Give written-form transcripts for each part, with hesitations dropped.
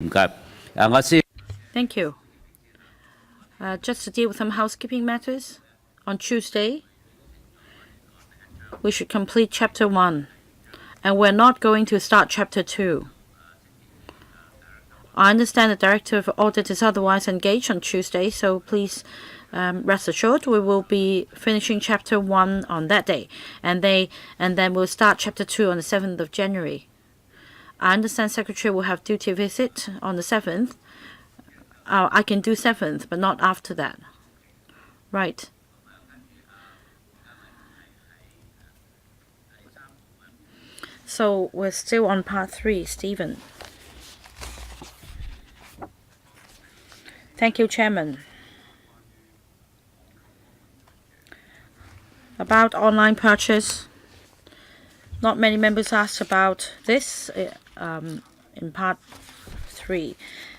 Thank you. Just to deal with some housekeeping matters, on Tuesday, we should complete Chapter 1, and we're not going to start Chapter 2. I understand the Director of Audit is otherwise engaged on Tuesday, so please rest assured we will be finishing Chapter 1 on that day, and then we'll start Chapter 2 on the 7th of January. I understand Secretary will have duty visit on the 7th. I can do 7th, but not after that. Right. So we're still on part 3, Stephen. Thank you, Chairman. About online purchase, not many members asked about this in part 3.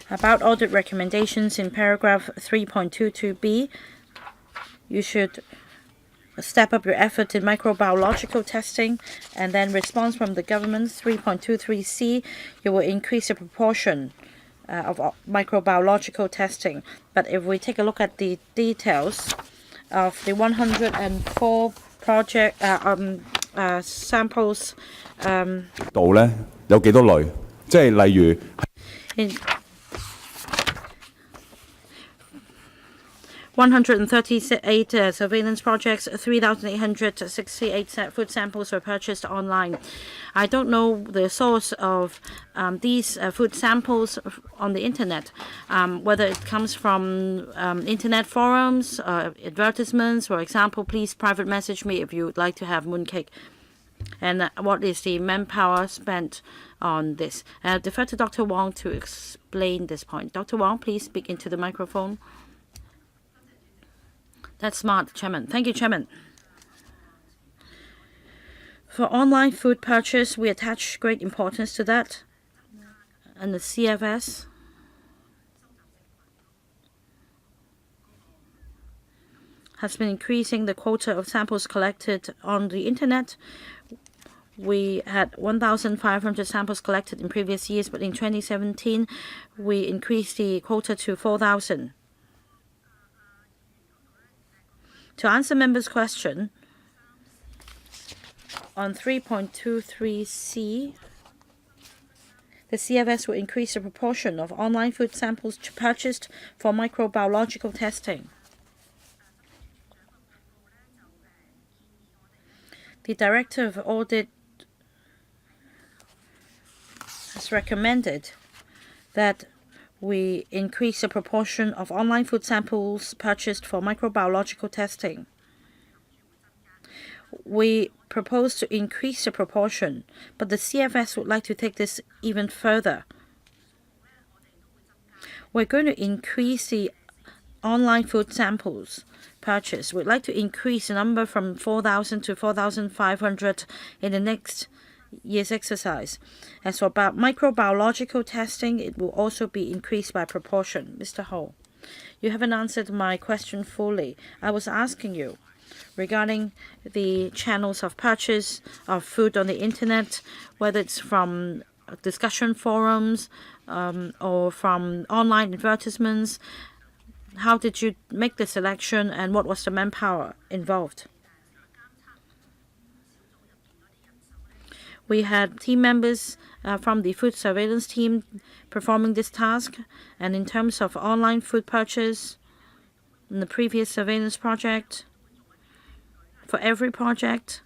About audit recommendations in paragraph 3.22b, you should step up your effort in microbiological testing, and then response from the government 3.23c, you will increase the proportion of microbiological testing. But if we take a look at the details of the 104 project samples, 度咧有幾多類？即係例如。in 138 surveillance projects, 3,868 food samples were purchased online. I don't know the source of these food samples on the internet, whether it comes from internet forums, advertisements. For example, please private message me if you would like to have mooncake. And what is the manpower spent on this? I'll defer to Dr. Wong to explain this point. Dr. Wong, please speak into the microphone. That's smart, Chairman. Thank you, Chairman. For online food purchase, we attach great importance to that. And the CFS has been increasing the quota of samples collected on the internet. We had 1,500 samples collected in previous years, but in 2017, we increased the quota to 4,000. To answer members' question, on 3.23c, the CFS will increase the proportion of online food samples purchased for microbiological testing. The Director of Audit has recommended that we increase the proportion of online food samples purchased for microbiological testing. We propose to increase the proportion, but the CFS would like to take this even further. We're going to increase the online food samples purchase. We'd like to increase the number from 4,000 to 4,500 in the next year's exercise. As for about microbiological testing, it will also be increased by proportion. Mr. Ho, you haven't answered my question fully. I was asking you regarding the channels of purchase of food on the internet, whether it's from discussion forums or from online advertisements. How did you make the selection, and what was the manpower involved? We had team members from the food surveillance team performing this task, and in terms of online food purchase, in the previous surveillance project, for every project,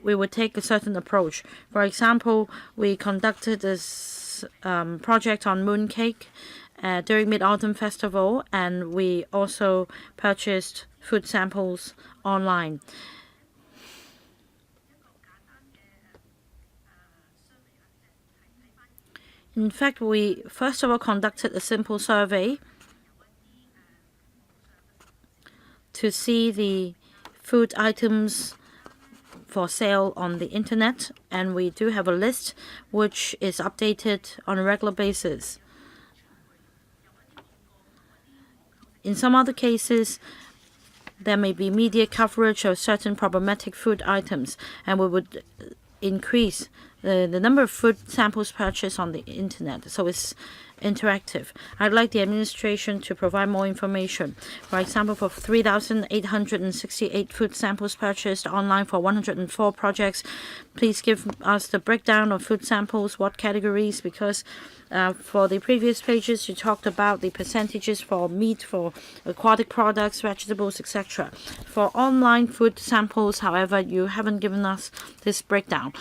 we would take a certain approach. For example, we conducted this project on mooncake during Mid-Autumn Festival, and we also purchased food samples online. In fact, we first of all conducted a simple survey to see the food items for sale on the internet, and we do have a list which is updated on a regular basis. In some other cases, there may be media coverage of certain problematic food items, and we would increase the number of food samples purchased on the internet. So it's interactive. I'd like the administration to provide more information. For example, for 3,868 food samples purchased online for 104 projects, please give us the breakdown of food samples, what categories, because for the previous pages you talked about the percentages for meat, for aquatic products, vegetables, etc. For online food samples, however, you haven't given us this breakdown.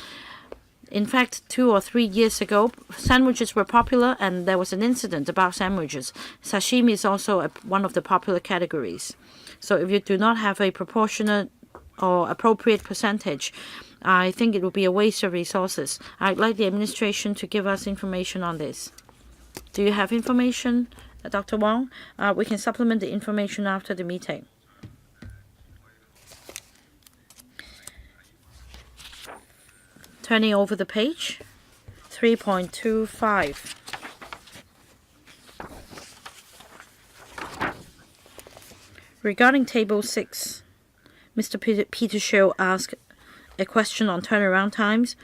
In fact, 2 or 3 years ago, sandwiches were popular, and there was an incident about sandwiches. Sashimi is also one of the popular categories. So if you do not have a proportionate or appropriate percentage, I think it would be a waste of resources. I'd like the administration to give us information on this. Do you have information, Dr. Wong? We can supplement the information after the meeting. Turning over the page, 3.25. Regarding Table 6, Mr. Pt2 asked a question on turnaround times.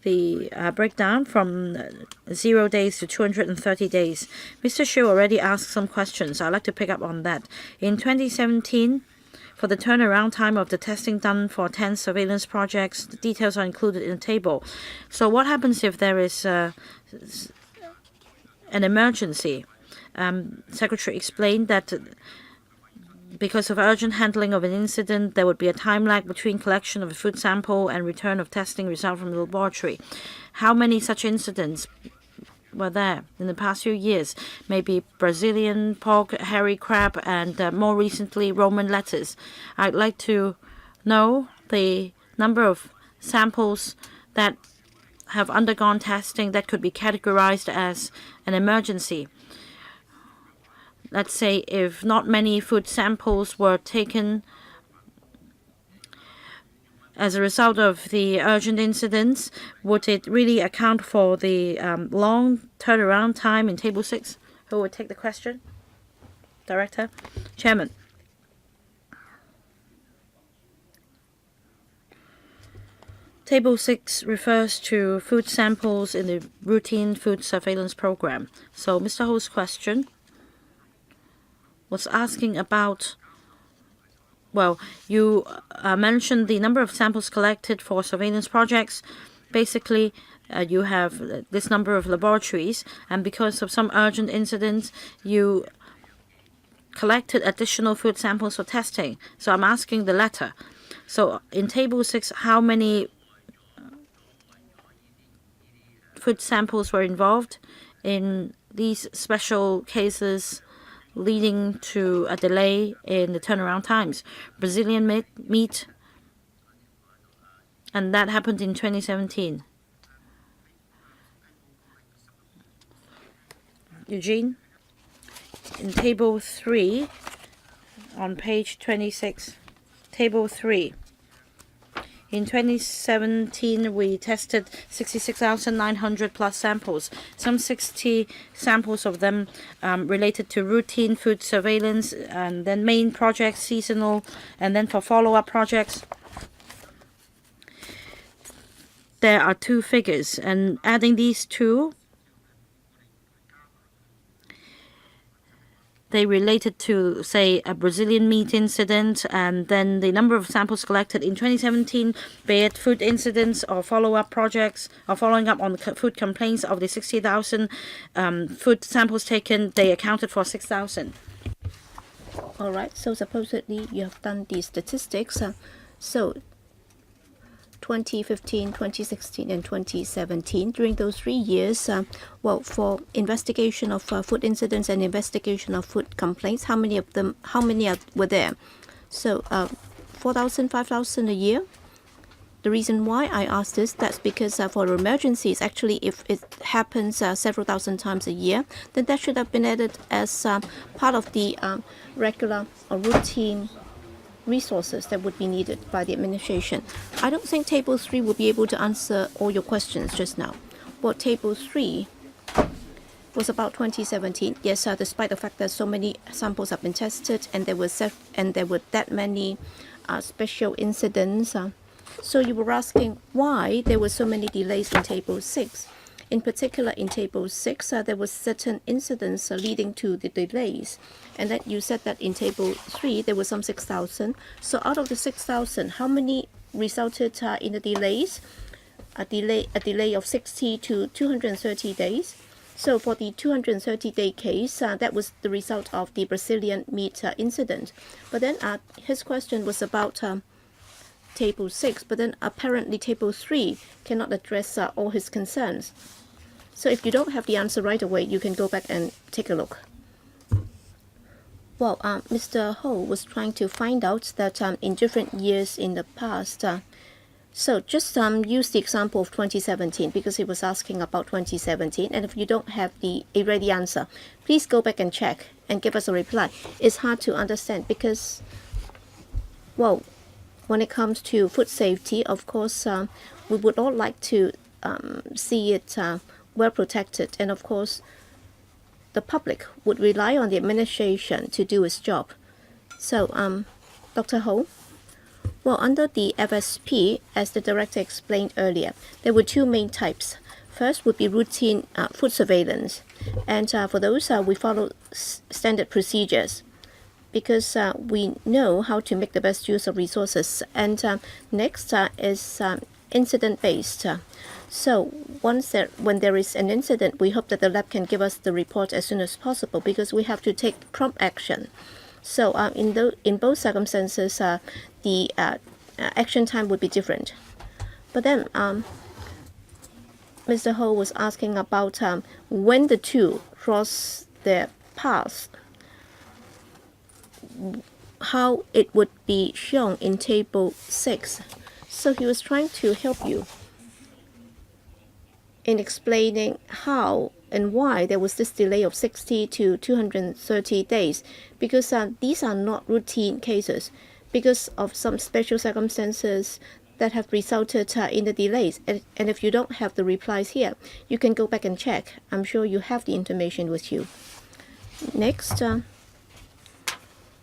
The breakdown from 0 days to 230 days. Mr. Xu already asked some questions. I'd like to pick up on that. In 2017, for the turnaround time of the testing done for 10 surveillance projects, the details are included in the table. So what happens if there is an emergency? Secretary explained that because of urgent handling of an incident, there would be a time lag between collection of a food sample and return of testing result from the laboratory. How many such incidents were there in the past few years? Maybe Brazilian pork, hairy crab, and more recently Roman lettuce. I'd like to know the number of samples that have undergone testing that could be categorized as an emergency. Let's say if not many food samples were taken as a result of the urgent incidents, would it really account for the long turnaround time in Table 6? Who would take the question? Director? Chairman. Table 6 refers to food samples in the routine food surveillance program. So Mr. Ho's question was asking about, well, you mentioned the number of samples collected for surveillance projects. Basically, you have this number of laboratories, and because of some urgent incidents, you collected additional food samples for testing. So I'm asking the latter. So in Table 6, how many food samples were involved in these special cases leading to a delay in the turnaround times? Brazilian meat, and that happened in 2017. Eugene, in Table 3, on page 26, Table 3. In 2017, we tested 66,900 plus samples. Some 60 samples of them related to routine food surveillance, and then main projects, seasonal, and then for follow-up projects. There are two figures, and adding these two, they related to, say, a Brazilian meat incident, and then the number of samples collected in 2017, be it food incidents or follow-up projects or following up on food complaints. Of the 60,000 food samples taken, they accounted for 6,000. All right, so supposedly you have done the statistics. So 2015, 2016, and 2017. During those 3 years, well, for investigation of food incidents and investigation of food complaints, how many were there? So 4,000, 5,000 a year. The reason why I asked this, that's because for emergencies, actually, if it happens several thousand times a year, then that should have been added as part of the regular or routine resources that would be needed by the administration. I don't think Table 3 will be able to answer all your questions just now. Well, Table 3 was about 2017. Yes, despite the fact that so many samples have been tested and there were that many special incidents, So you were asking why there were so many delays in Table 6. In particular, in Table 6, there was certain incidents leading to the delays. And then you said that in Table 3, there were some 6,000. So out of the 6,000, how many resulted in the delays? A delay of 60 to 230 days. So for the 230-day case, that was the result of the Brazilian meat incident. But then his question was about Table 6, but then apparently Table 3 cannot address all his concerns. So if you don't have the answer right away, you can go back and take a look. Well, Mr. Ho was trying to find out that in different years in the past, so just use the example of 2017 because he was asking about 2017. And if you don't have a ready answer, please go back and check and give us a reply. It's hard to understand because, well, when it comes to food safety, of course, we would all like to see it well protected. And of course, the public would rely on the administration to do its job. So, Dr. Ho? Well, under the FSP, as the director explained earlier, there were two main types. First would be routine food surveillance. And for those, we follow standard procedures because we know how to make the best use of resources. And next is incident-based. So when there is an incident, we hope that the lab can give us the report as soon as possible because we have to take prompt action. So in both circumstances, the action time would be different. But then Mr. Ho was asking about when the two cross their paths, how it would be shown in Table 6. So he was trying to help you in explaining how and why there was this delay of 60 to 230 days, because these are not routine cases, because of some special circumstances that have resulted in the delays. And if you don't have the replies here, you can go back and check. I'm sure you have the information with you. Next,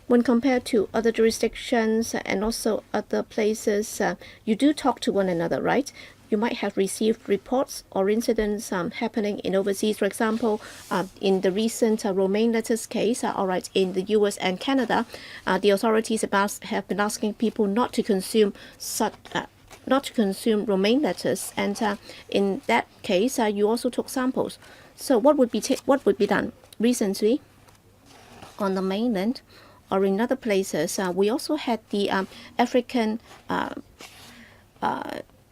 when compared to other jurisdictions and also other places, you do talk to one another, right? You might have received reports or incidents happening in overseas. For example, in the recent romaine lettuce case, in the US and Canada, the authorities have been asking people not to consume romaine lettuce, and in that case, you also took samples. So what would be done recently on the mainland or in other places? We also had the African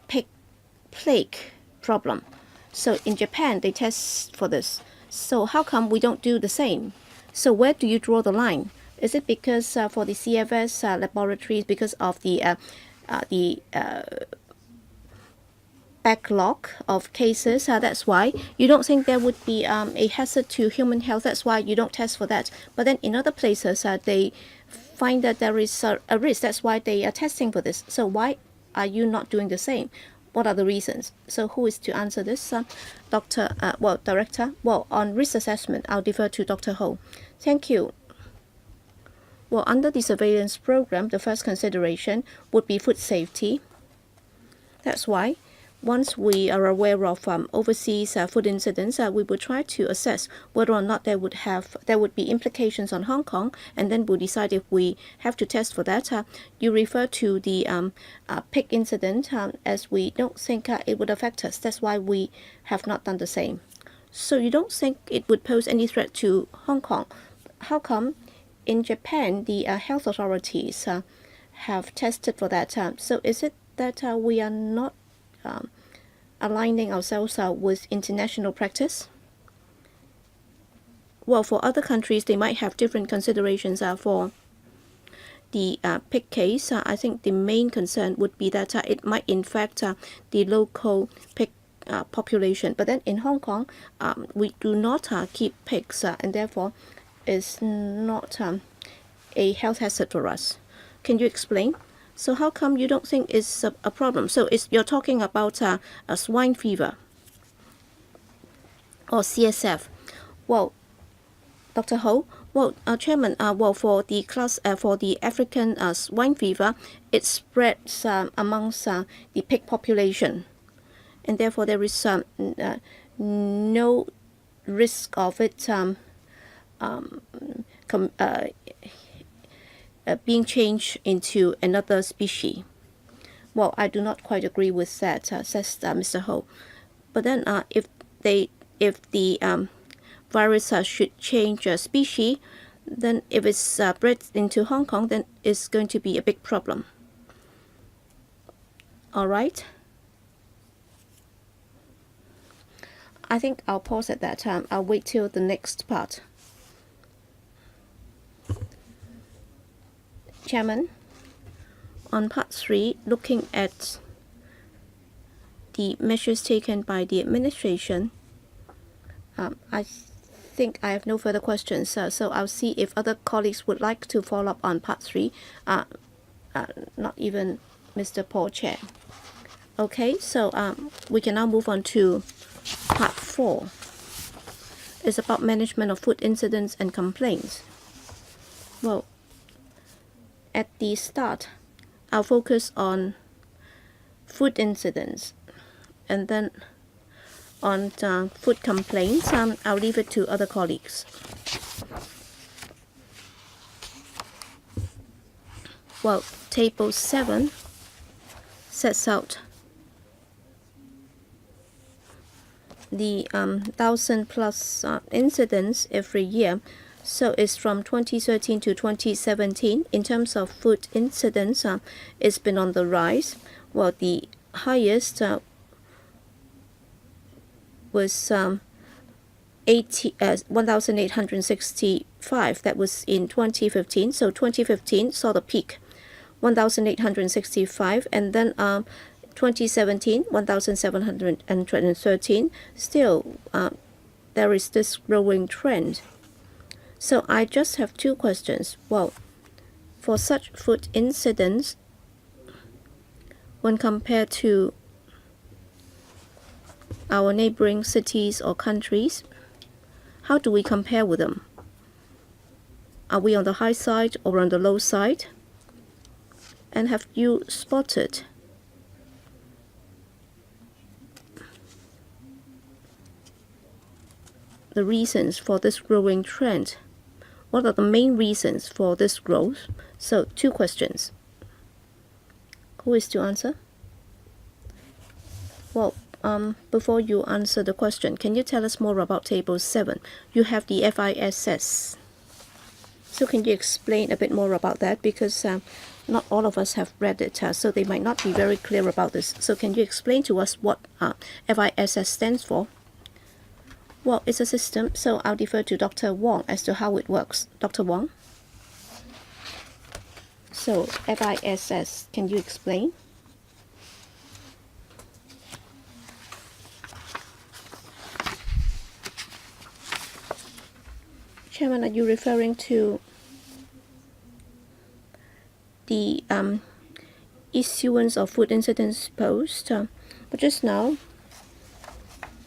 pig plague problem. So in Japan, they test for this. So how come we don't do the same? So where do you draw the line? Is it because for the CFS laboratories, because of the backlog of cases, that's why you don't think there would be a hazard to human health? That's why you don't test for that. But then in other places, they find that there is a risk. That's why they are testing for this. So why are you not doing the same? What are the reasons? So who is to answer this? Director? Well, on risk assessment, I'll defer to Dr. Ho. Thank you. Well, under the surveillance program, the first consideration would be food safety. That's why once we are aware of overseas food incidents, we would try to assess whether or not there would be implications on Hong Kong, and then we'll decide if we have to test for that. You refer to the pig incident, as we don't think it would affect us. That's why we have not done the same. So you don't think it would pose any threat to Hong Kong? How come in Japan the health authorities have tested for that? So is it that we are not aligning ourselves with international practice? Well, for other countries, they might have different considerations for the pig case. I think the main concern would be that it might infect the local pig population. But then in Hong Kong, we do not keep pigs, and therefore it's not a health hazard for us. Can you explain? So how come you don't think it's a problem? So you're talking about a swine fever or CSF. Well, Dr. Ho, Well, Chairman, well, for the African swine fever, it spreads amongst the pig population, and therefore there is no risk of it being changed into another species. Well, I do not quite agree with that, says Mr. Ho. But then, if the virus should change species, then if it's spread into Hong Kong, then it's going to be a big problem. All right. I think I'll pause at that time. I'll wait till the next part. Chairman, on part 3, looking at the measures taken by the administration, I think I have no further questions. So I'll see if other colleagues would like to follow up on part 3. Not even Mr. Paul Chair. Okay, so we can now move on to part 4. It's about management of food incidents and complaints. Well, at the start, I'll focus on food incidents, and then on food complaints, I'll leave it to other colleagues. Well, Table 7 sets out the 1,000+ incidents every year. So it's from 2013 to 2017. In terms of food incidents, it's been on the rise. Well, the highest was 1,865. That was in 2015. So 2015 saw the peak, 1,865, and then 2017, 1,713. Still, there is this growing trend. So I just have 2 questions. Well, for such food incidents, when compared to our neighboring cities or countries, how do we compare with them? Are we on the high side or on the low side? And have you spotted the reasons for this growing trend? What are the main reasons for this growth? So 2 questions. Who is to answer? Well, before you answer the question, can you tell us more about Table 7? You have the FISS. So can you explain a bit more about that? Because not all of us have read it, so they might not be very clear about this. So can you explain to us what FISS stands for? Well, it's a system, so I'll defer to Dr. Wong as to how it works. Dr. Wong? So, FISS, can you explain? Chairman, are you referring to the issuance of food incidents post? But just now,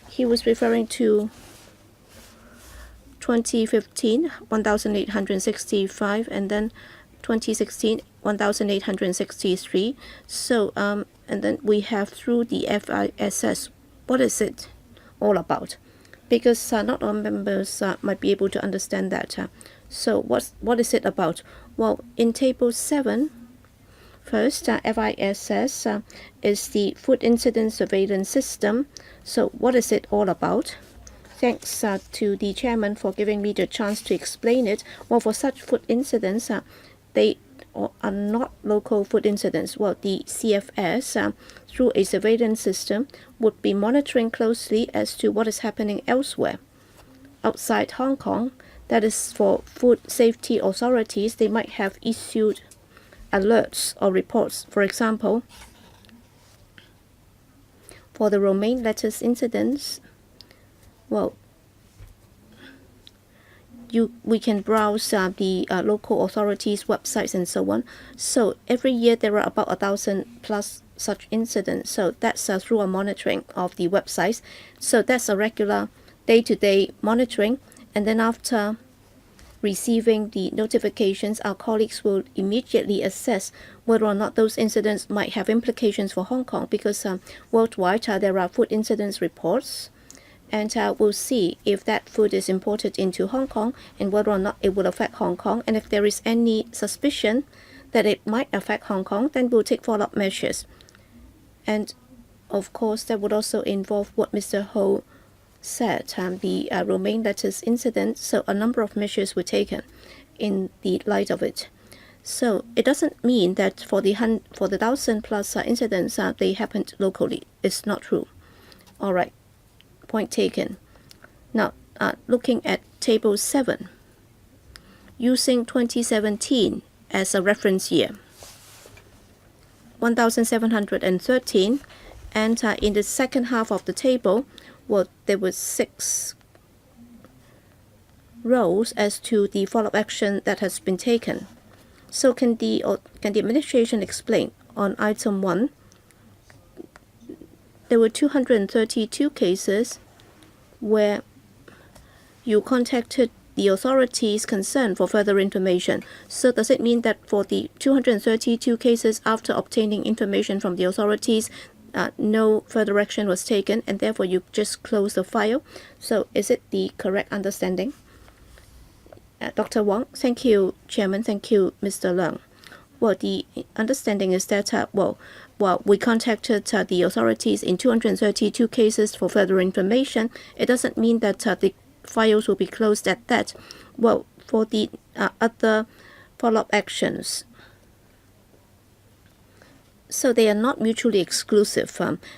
he was referring to 2015, 1,865, and then 2016, 1,863. So, and then we have through the FISS, what is it all about? Because not all members might be able to understand that. So, what is it about? Well, in Table 7, first, FISS is the Food Incident Surveillance System. So, what is it all about? Thanks to the chairman for giving me the chance to explain it. Well, for such food incidents, they are not local food incidents. Well, the CFS, through a surveillance system, would be monitoring closely as to what is happening elsewhere. Outside Hong Kong, that is for food safety authorities, they might have issued alerts or reports. For example, for the romaine lettuce incidents, well, we can browse the local authorities' websites and so on. So every year there are about 1,000+ such incidents. So that's through a monitoring of the websites. So that's a regular day-to-day monitoring. And then after receiving the notifications, our colleagues will immediately assess whether or not those incidents might have implications for Hong Kong, because worldwide there are food incidents reports, and we'll see if that food is imported into Hong Kong and whether or not it will affect Hong Kong. And if there is any suspicion that it might affect Hong Kong, then we'll take follow-up measures. And of course, that would also involve what Mr. Ho said, the romaine lettuce incident. So a number of measures were taken in the light of it. So it doesn't mean that for the 1,000+ incidents they happened locally. It's not true. All right, point taken. Now, looking at Table 7, using 2017 as a reference year, 1,713, and in the second half of the table, well, there were 6 rows as to the follow-up action that has been taken. So can the administration explain on item 1? There were 232 cases where you contacted the authorities concerned for further information. So does it mean that for the 232 cases, after obtaining information from the authorities, no further action was taken, and therefore you just close the file? So is it the correct understanding? Dr. Wong. Thank you, Chairman. Thank you, Mr. Leung. Well, the understanding is that, we contacted the authorities in 232 cases for further information. It doesn't mean that the files will be closed at that. Well, for the other follow-up actions, so they are not mutually exclusive.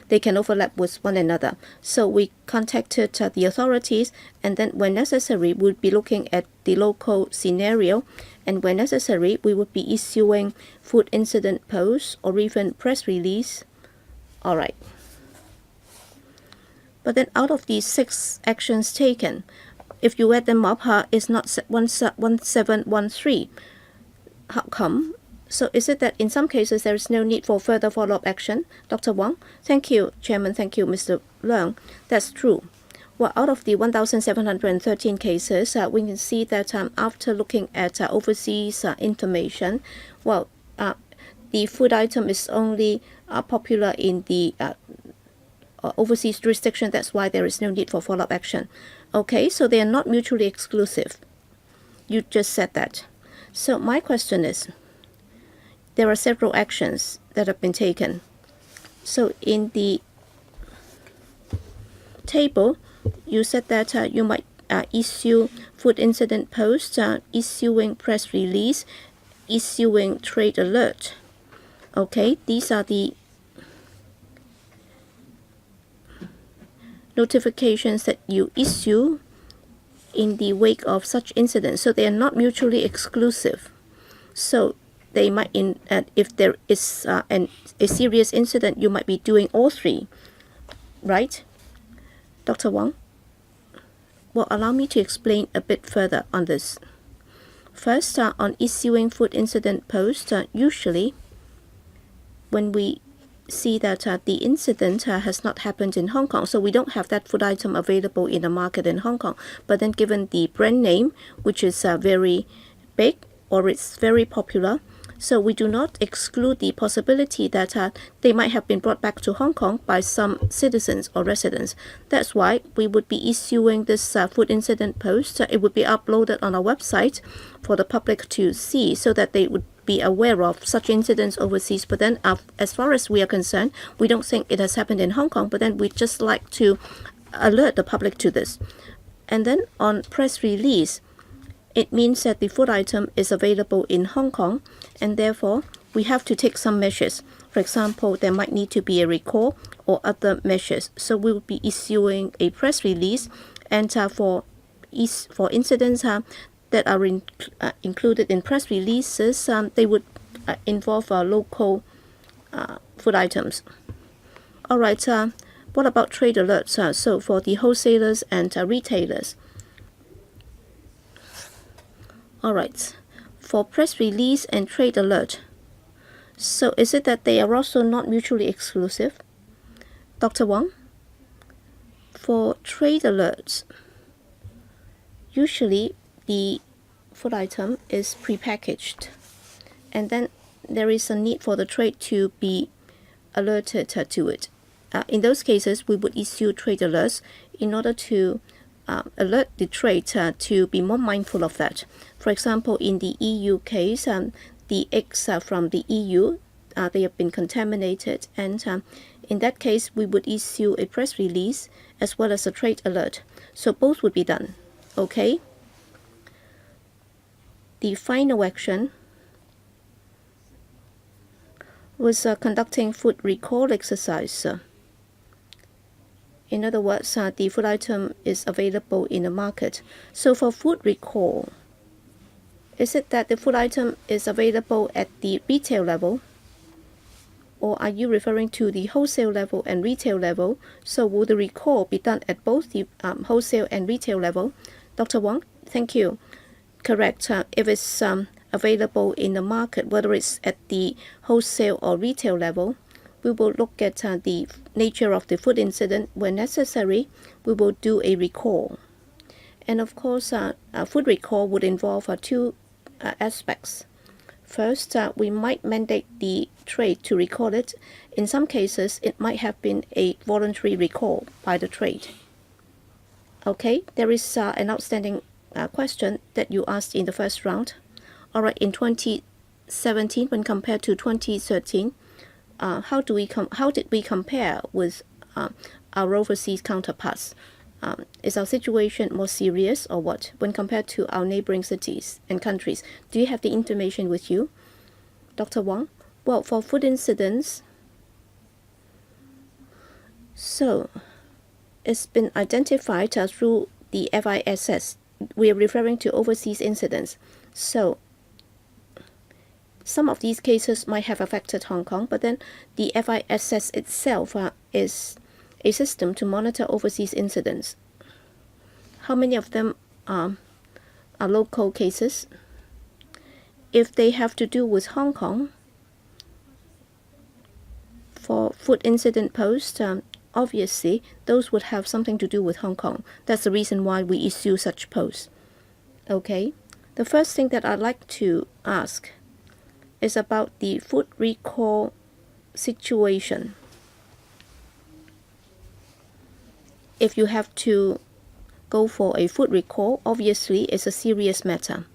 They can overlap with one another. So we contacted the authorities, and then when necessary, we'll be looking at the local scenario, and when necessary, we would be issuing food incident posts or even press release. All right. But then out of these 6 actions taken, if you add them up, it's not 1713. How come? So is it that in some cases there is no need for further follow-up action? Dr. Wong. Thank you, Chairman. Thank you, Mr. Leung. That's true. Well, out of the 1,713 cases, we can see that after looking at overseas information, well, the food item is only popular in the overseas jurisdiction. That's why there is no need for follow-up action. Okay, so they are not mutually exclusive. You just said that. So my question is, there are several actions that have been taken. So in the table, you said that you might issue food incident posts, issuing press release, issuing trade alert. Okay, these are the notifications that you issue in the wake of such incidents. So they are not mutually exclusive. So they might, if there is a serious incident, you might be doing all 3, right? Dr. Wong? Well, allow me to explain a bit further on this. First, on issuing food incident posts, usually when we see that the incident has not happened in Hong Kong, so we don't have that food item available in the market in Hong Kong, but then given the brand name, which is very big or it's very popular, so we do not exclude the possibility that they might have been brought back to Hong Kong by some citizens or residents. That's why we would be issuing this food incident post. It would be uploaded on our website for the public to see, so that they would be aware of such incidents overseas. But then as far as we are concerned, we don't think it has happened in Hong Kong, but then we'd just like to alert the public to this. And then on press release, it means that the food item is available in Hong Kong, and therefore we have to take some measures. For example, there might need to be a recall or other measures. So we will be issuing a press release, and for incidents that are included in press releases, they would involve local food items. All right. What about trade alerts? So for the wholesalers and retailers. All right, for press release and trade alert, so is it that they are also not mutually exclusive? Dr. Wong? For trade alerts, usually the food item is prepackaged, and then there is a need for the trade to be alerted to it. In those cases, we would issue trade alerts in order to alert the trade to be more mindful of that. For example, in the EU case, the eggs from the EU, they have been contaminated, and in that case, we would issue a press release as well as a trade alert. So both would be done. Okay? The final action was conducting food recall exercise. In other words, the food item is available in the market. So for food recall, is it that the food item is available at the retail level? Or are you referring to the wholesale level and retail level? So will the recall be done at both the wholesale and retail level? Dr. Wong, thank you. Correct. If it's available in the market, whether it's at the wholesale or retail level, we will look at the nature of the food incident. When necessary, we will do a recall. And of course, a food recall would involve two aspects. First, we might mandate the trade to recall it. In some cases, it might have been a voluntary recall by the trade. Okay, there is an outstanding question that you asked in the first round. All right, in 2017, when compared to 2013, how did we compare with our overseas counterparts? Is our situation more serious or what when compared to our neighboring cities and countries? Do you have the information with you, Dr. Wong? Well, for food incidents, so it's been identified through the FISS. We are referring to overseas incidents. So some of these cases might have affected Hong Kong, but then the FISS itself is a system to monitor overseas incidents. How many of them are local cases? If they have to do with Hong Kong, for food incident posts, obviously those would have something to do with Hong Kong. That's the reason why we issue such posts. Okay, the first thing that I'd like to ask is about the food recall situation. If you have to go for a food recall, obviously it's a serious matter.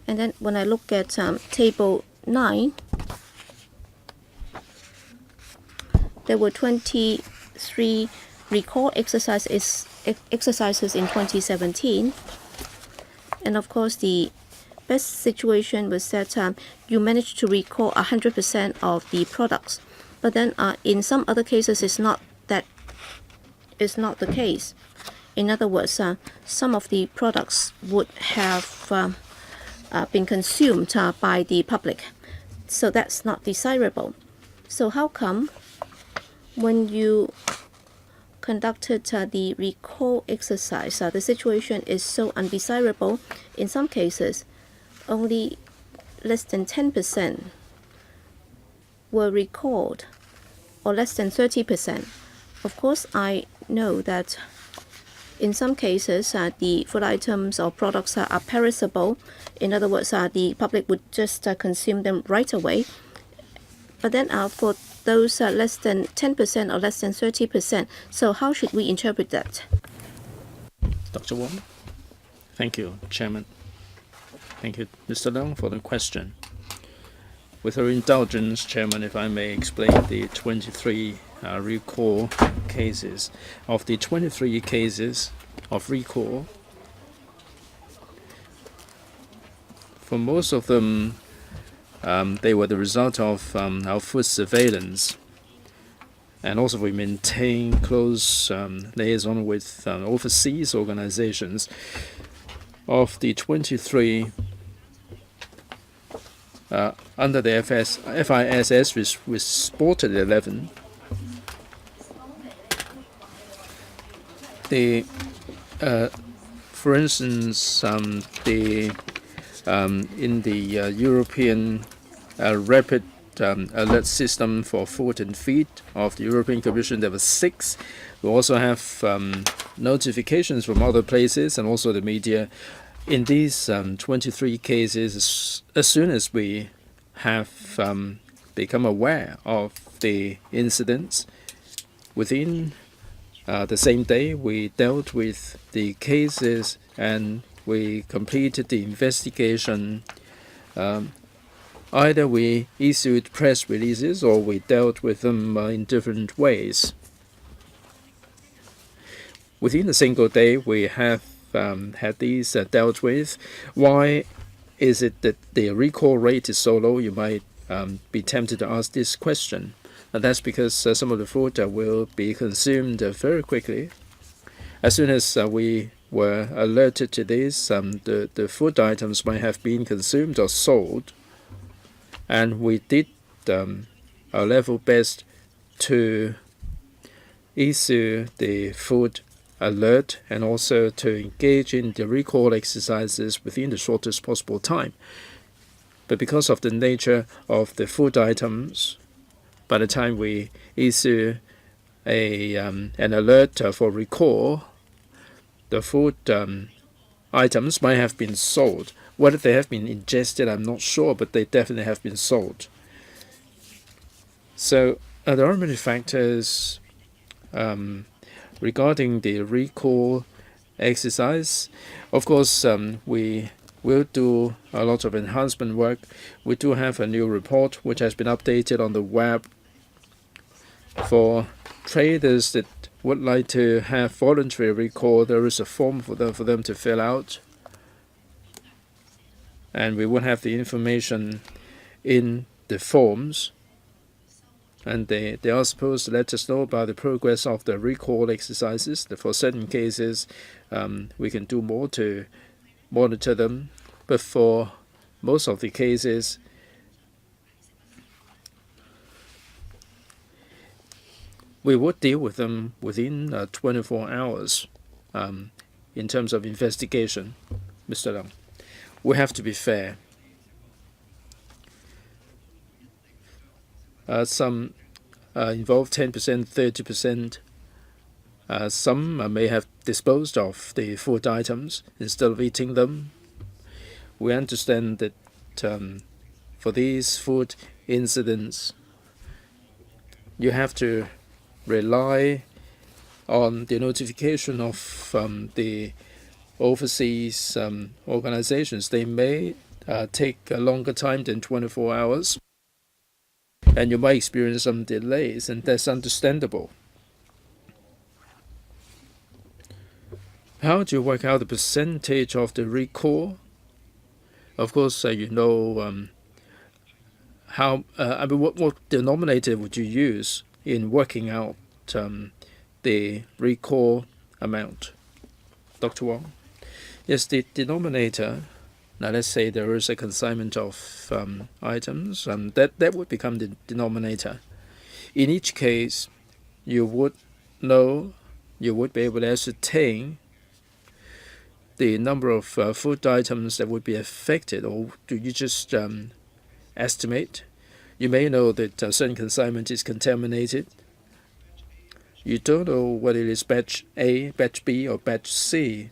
And then when I look at table 9, there were 23 recall exercises in 2017. And of course, the best situation was that you managed to recall 100% of the products. But then in some other cases, it's not the case. In other words, some of the products would have been consumed by the public. So that's not desirable. So how come when you conducted the recall exercise, the situation is so undesirable? In some cases, only less than 10% were recalled, or less than 30%. Of course, I know that in some cases, the food items or products are perishable. In other words, the public would just consume them right away. But then for those less than 10% or less than 30%, so how should we interpret that? Dr. Wong? Thank you, Chairman. Thank you, Mr. Leung, for the question. With your indulgence, Chairman, if I may explain the 23 recall cases. Of the 23 cases of recall, for most of them, they were the result of our food surveillance. And also we maintain close liaison with overseas organizations. Of the 23 under the FISS, we spotted 11. For instance, in the European rapid alert system for food and feed of the European Commission, there were 6. We also have notifications from other places and also the media. In these 23 cases, as soon as we have become aware of the incidents, within the same day we dealt with the cases and we completed the investigation. Either we issued press releases or we dealt with them in different ways. Within a single day, we have had these dealt with. Why is it that the recall rate is so low? You might be tempted to ask this question. That's because some of the food will be consumed very quickly. As soon as we were alerted to this, the food items might have been consumed or sold. And we did our level best to issue the food alert and also to engage in the recall exercises within the shortest possible time. But because of the nature of the food items, by the time we issue an alert for recall, the food items might have been sold. Whether they have been ingested, I'm not sure, but they definitely have been sold. So there are many factors regarding the recall exercise. Of course, we will do a lot of enhancement work. We do have a new report which has been updated on the web for traders that would like to have voluntary recall. There is a form for them to fill out. And we will have the information in the forms, and they are supposed to let us know about the progress of the recall exercises. For certain cases, we can do more to monitor them, but for most of the cases, we would deal with them within 24 hours in terms of investigation, Mr. Leung. We have to be fair. Some involve 10%, 30%. Some may have disposed of the food items instead of eating them. We understand that for these food incidents, you have to rely on the notification of the overseas organizations. They may take a longer time than 24 hours, and you might experience some delays, and that's understandable. How do you work out the percentage of the recall? Of course, you know how. What denominator would you use in working out the recall amount, Dr. Wong? Yes, the denominator. Now, let's say there is a consignment of items, that would become the denominator. In each case, you would know, you would be able to ascertain the number of food items that would be affected, or do you just estimate? You may know that a certain consignment is contaminated. You don't know whether it is batch A, batch B, or batch C,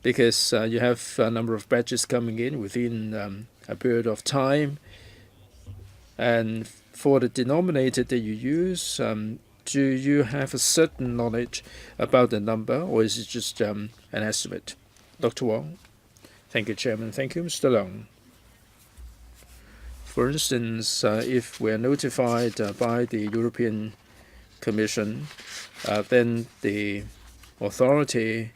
because you have a number of batches coming in within a period of time. And for the denominator that you use, do you have a certain knowledge about the number, or is it just an estimate? Dr. Wong. Thank you, Chairman. Thank you, Mr. Leung. For instance, if we are notified by the European Commission, then the authority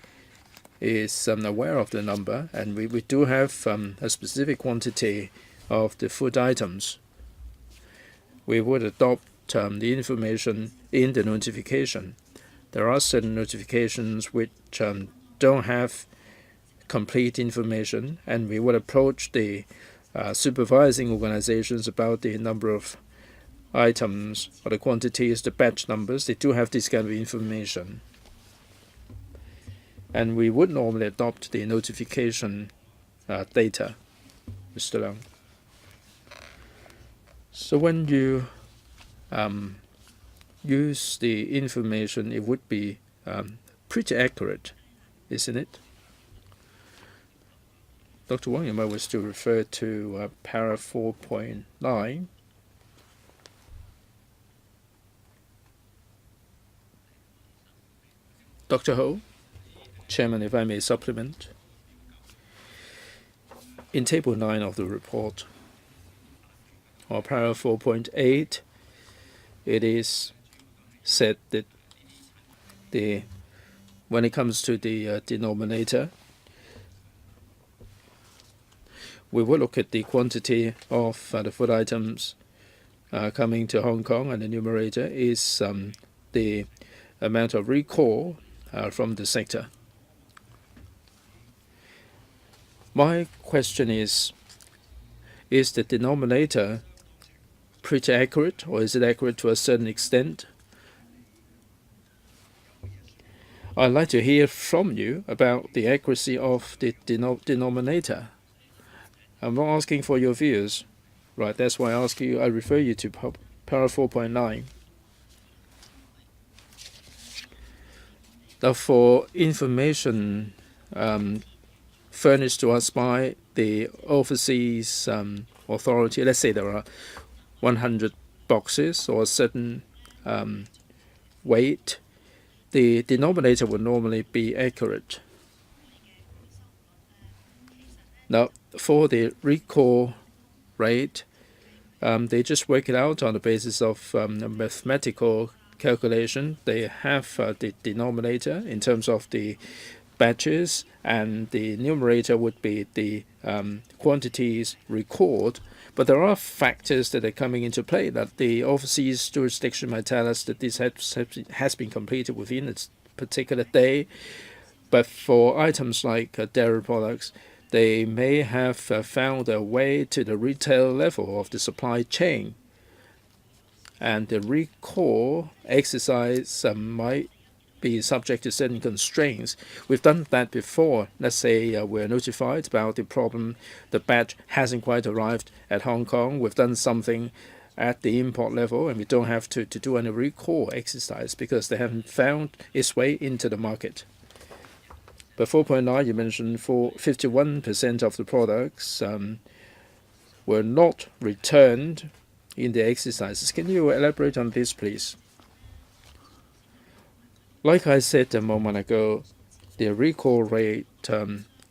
is aware of the number, and we do have a specific quantity of the food items. We would adopt the information in the notification. There are certain notifications which don't have complete information, and we would approach the supervising organizations about the number of items or the quantities, the batch numbers. They do have this kind of information. And we would normally adopt the notification data, Mr. Leung. So when you use the information, it would be pretty accurate, isn't it? Dr. Wang, you might wish to refer to para 4.9. Dr. Ho, Chairman, if I may supplement. In Table 9 of the report, or para 4.8, it is said that when it comes to the denominator, we will look at the quantity of the food items coming to Hong Kong, and the numerator is the amount of recall from the sector. My question is the denominator pretty accurate, or is it accurate to a certain extent? I'd like to hear from you about the accuracy of the denominator. I'm not asking for your views, right? That's why I refer you to para 4.9. Now, for information furnished to us by the overseas authority, let's say there are 100 boxes or a certain weight, the denominator would normally be accurate. Now, for the recall rate, they just work it out on the basis of a mathematical calculation. They have the denominator in terms of the batches, and the numerator would be the quantities recalled. But there are factors that are coming into play that the overseas jurisdiction might tell us that this has been completed within a particular day. But for items like dairy products, they may have found a way to the retail level of the supply chain. And the recall exercise might be subject to certain constraints. We've done that before. Let's say we're notified about the problem, the batch hasn't quite arrived at Hong Kong. We've done something at the import level, and we don't have to do any recall exercise because they haven't found its way into the market. But 4.9, you mentioned for 51% of the products were not returned in the exercises. Can you elaborate on this, please? Like I said a moment ago, the recall rate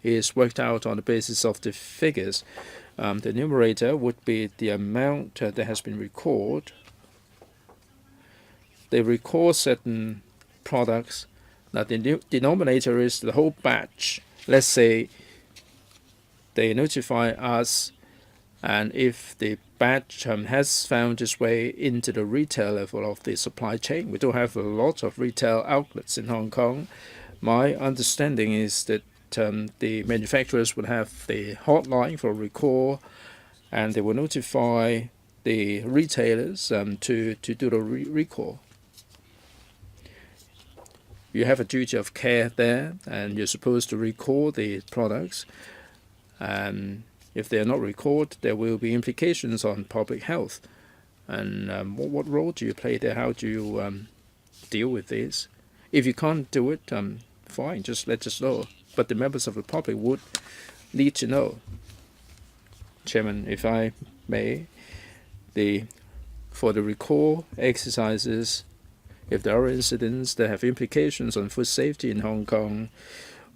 is worked out on the basis of the figures. The numerator would be the amount that has been recalled. They recall certain products. Now, the denominator is the whole batch. Let's say they notify us, and if the batch has found its way into the retail level of the supply chain, we don't have a lot of retail outlets in Hong Kong. My understanding is that the manufacturers would have the hotline for recall, and they will notify the retailers to do the recall. You have a duty of care there, and you're supposed to recall the products. And if they are not recalled, there will be implications on public health. And what role do you play there? How do you deal with this? If you can't do it, fine, just let us know. But the members of the public would need to know. Chairman, if I may, for the recall exercises, if there are incidents that have implications on food safety in Hong Kong,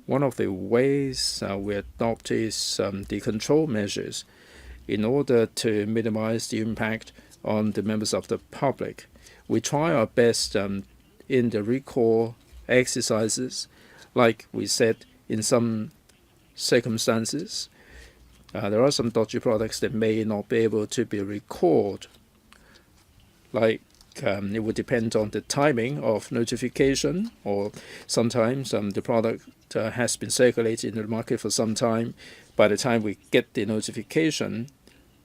one of the ways we adopt is the control measures in order to minimize the impact on the members of the public. We try our best in the recall exercises. Like we said, in some circumstances, there are some dodgy products that may not be able to be recalled. Like it would depend on the timing of notification, or sometimes the product has been circulated in the market for some time. By the time we get the notification,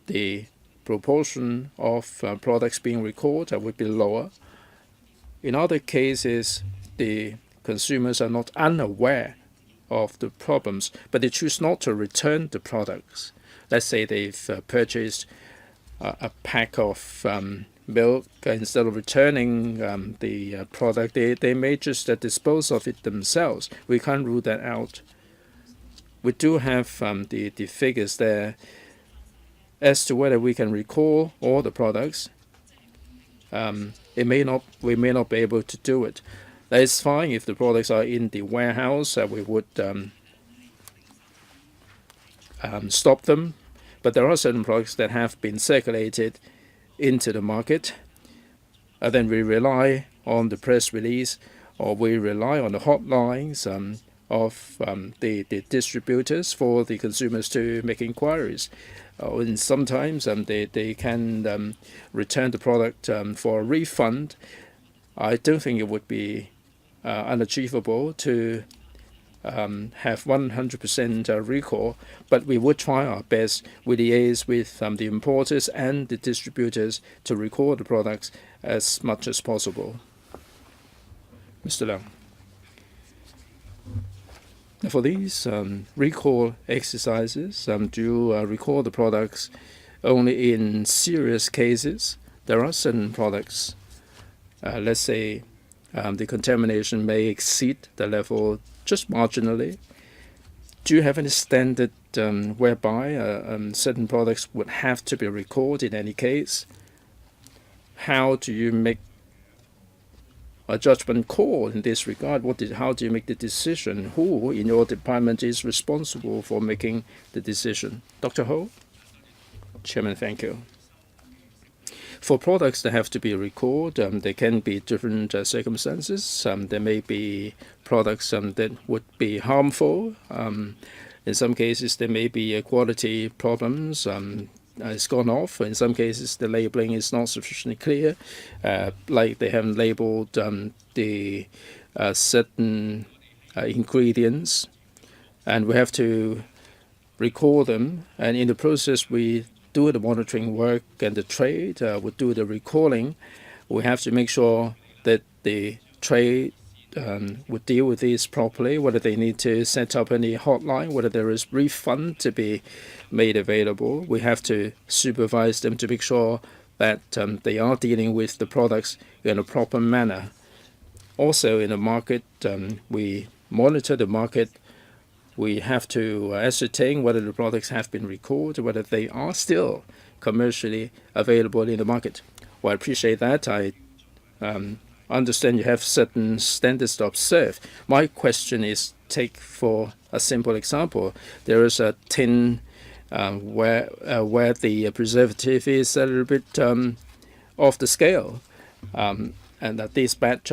the proportion of products being recalled would be lower. In other cases, the consumers are not unaware of the problems, but they choose not to return the products. Let's say they've purchased a pack of milk, instead of returning the product, they may just dispose of it themselves. We can't rule that out. We do have the figures there as to whether we can recall all the products. We may not be able to do it. That is fine if the products are in the warehouse. We would stop them. But there are certain products that have been circulated into the market. Then we rely on the press release, or we rely on the hotlines of the distributors for the consumers to make inquiries. And sometimes they can return the product for a refund. I don't think it would be unachievable to have 100% recall, but we would try our best with liaise with the importers and the distributors to recall the products as much as possible. Mr. Leung. For these recall exercises, do you recall the products only in serious cases? There are certain products, let's say the contamination may exceed the level just marginally. Do you have any standard whereby certain products would have to be recalled in any case? How do you make a judgment call in this regard? How do you make the decision? Who in your department is responsible for making the decision? Dr. Ho? Chairman, thank you. For products that have to be recalled, there can be different circumstances. There may be products that would be harmful. In some cases, there may be quality problems. It's gone off. In some cases, the labeling is not sufficiently clear, like they haven't labeled the certain ingredients, and we have to recall them. And in the process, we do the monitoring work, and the trade would do the recalling. We have to make sure that the trade would deal with these properly, whether they need to set up any hotline, whether there is refund to be made available. We have to supervise them to make sure that they are dealing with the products in a proper manner. Also in the market, we monitor the market. We have to ascertain whether the products have been recalled, whether they are still commercially available in the market. Well, I appreciate that. I understand you have certain standards to observe. My question is, take for a simple example, there is a tin where the preservative is a little bit off the scale, and that this batch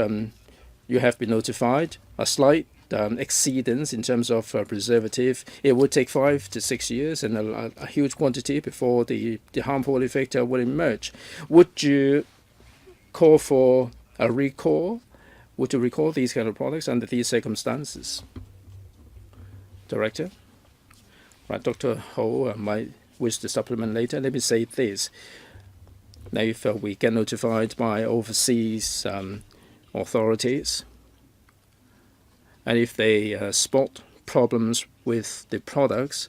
you have been notified a slight exceedance in terms of preservative. It would take 5 to 6 years and a huge quantity before the harmful effect will emerge. Would you call for a recall? Would you recall these kind of products under these circumstances? Director? Right, Dr. Ho might wish to supplement later. Let me say this. Now, if we get notified by overseas authorities, and if they spot problems with the products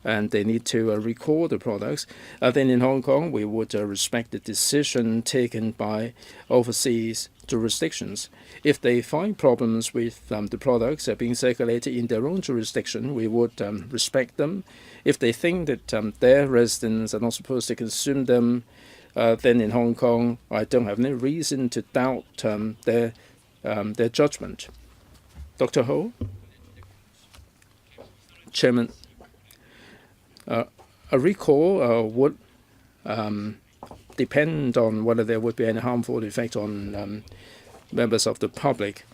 and they need to recall the products, then in Hong Kong we would respect the decision taken by overseas jurisdictions. If they find problems with the products being circulated in their own jurisdiction, we would respect them. If they think that their residents are not supposed to consume them, then in Hong Kong I don't have any reason to doubt their judgment. Dr. Ho? Chairman, a recall would depend on whether there would be any harmful effect on members of the public.